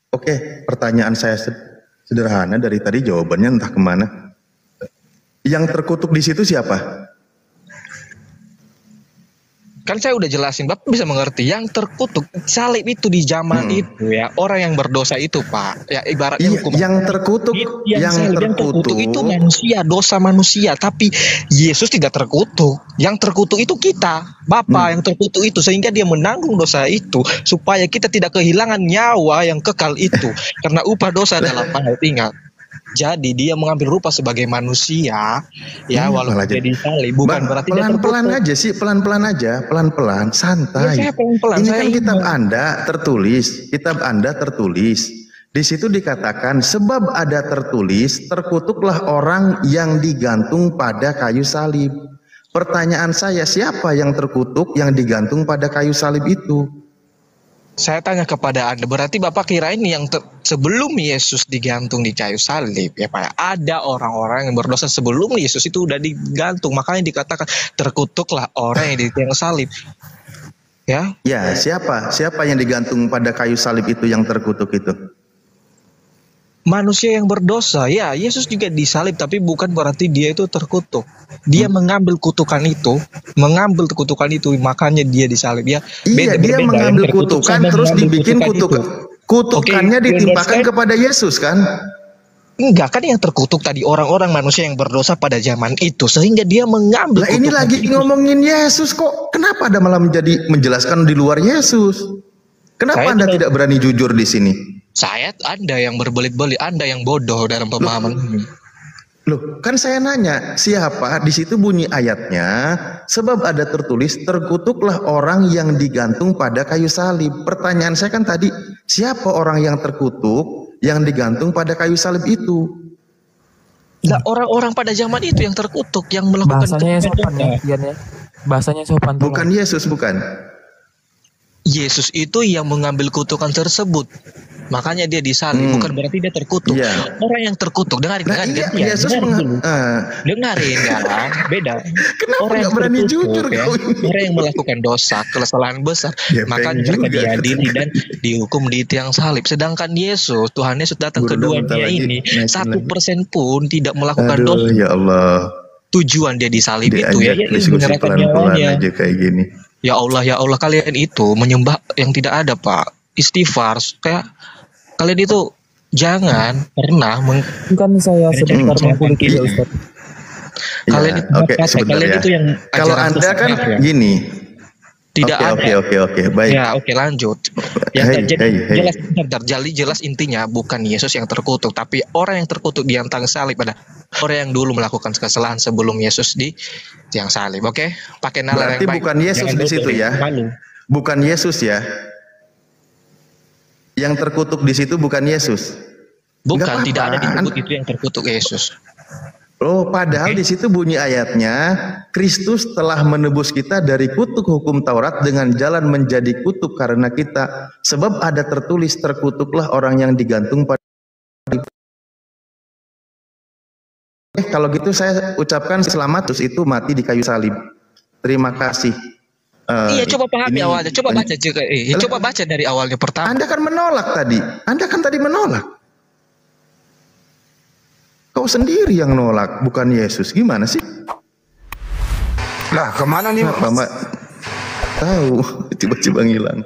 Oke, pertanyaan saya sederhana, dari tadi jawabannya entah kemana. Yang terkutuk di situ siapa? Kan saya udah jelasin, Bapak bisa mengerti. Yang terkutuk salib itu di zaman itu ya, orang yang berdosa itu Pak. Ya ibaratnya hukum. Yang terkutuk itu manusia, dosa manusia. Tapi Yesus tidak terkutuk. Yang terkutuk itu kita, Bapa yang terkutuk itu, sehingga dia menanggung dosa itu supaya kita tidak kehilangan nyawa yang kekal itu. Karena upah dosa adalah maut, ingat. Jadi dia mengambil rupa sebagai manusia, ya walaupun dia disalib, bukan berarti dia terkutuk. Pelan-pelan aja sih, pelan-pelan, santai. Ya, saya pelan-pelan. Ini kan kitab Anda tertulis. Di situ dikatakan sebab ada tertulis, terkutuklah orang yang digantung pada kayu salib. Pertanyaan saya, siapa yang terkutuk yang digantung pada kayu salib itu? Saya tanya kepada Anda, berarti Bapak kirain yang sebelum Yesus digantung di kayu salib ya Pak, ada orang-orang yang berdosa sebelum Yesus itu udah digantung, makanya dikatakan terkutuklah orang yang di tiang salib. Ya? Ya, siapa yang digantung pada kayu salib itu yang terkutuk itu? Manusia yang berdosa. Ya, Yesus juga disalib, tapi bukan berarti dia itu terkutuk. Dia mengambil kutukan itu, makanya dia disalib ya. Iya, dia mengambil kutukan terus dibikin kutukannya ditimpakan kepada Yesus kan? Enggak, kan yang terkutuk tadi orang-orang manusia yang berdosa pada zaman itu, sehingga dia mengambil kutukan. Ini lagi ngomongin Yesus kok. Kenapa Anda malah menjelaskan di luar Yesus? Kenapa Anda tidak berani jujur di sini? Anda yang berbelit-belit, Anda yang bodoh dalam pemahaman ini. Loh, kan saya nanya, siapa? Di situ bunyi ayatnya, sebab ada tertulis, terkutuklah orang yang digantung pada kayu salib. Pertanyaan saya kan tadi, siapa orang yang terkutuk yang digantung pada kayu salib itu? Nah, orang-orang pada zaman itu yang terkutuk, yang melakukan bahasanya sopan ya, bahasanya sopan. Bukan Yesus, bukan. Yesus itu yang mengambil kutukan tersebut. Makanya dia disalib, bukan berarti dia terkutuk. Orang yang terkutuk, dengarin beda. Kenapa orang yang berani terkutuk, jujur ya, orang yang melakukan dosa, kesalahan besar, makanya mereka diadili dan dihukum di tiang salib. Sedangkan Tuhan Yesus datang ke dunia ini, 1% pun tidak melakukan dosa. Ya Allah. Tujuan dia disalib itu ya, menyerahkan nyawanya. Aja kayak gini. Ya Allah, kalian itu menyembah yang tidak ada Pak. Istighfar, kayak kalian itu jangan pernah bukan saya sebentar mengkuliti ya Ustaz. Kalian itu kalian itu yang kalau Anda kan gini. Tidak ada. Oke, baik. Ya, lanjut. Jelas intinya bukan Yesus yang terkutuk, tapi orang yang terkutuk di tiang salib pada orang yang dulu melakukan kesalahan sebelum Yesus di tiang salib. Oke? Pakai nalar yang baik. Berarti bukan Yesus di situ ya. Bukan Yesus ya. Yang terkutuk di situ bukan Yesus. Bukan, tidak ada disebut itu yang terkutuk Yesus. Oh, padahal di situ bunyi ayatnya, Kristus telah menebus kita dari kutuk hukum Taurat dengan jalan menjadi kutuk karena kita. Sebab ada tertulis, terkutuklah orang yang digantung pada Kalau gitu saya ucapkan selamat, terus itu mati di kayu salib. Terima kasih. Iya, coba pahami awalnya. Coba baca juga. Coba baca dari awalnya pertama. Anda kan menolak tadi. Anda kan tadi menolak. Kau sendiri yang nolak, bukan Yesus. Gimana sih? Lah, kemana nih? Apa, Mbak? Tahu, tiba-tiba ngilang.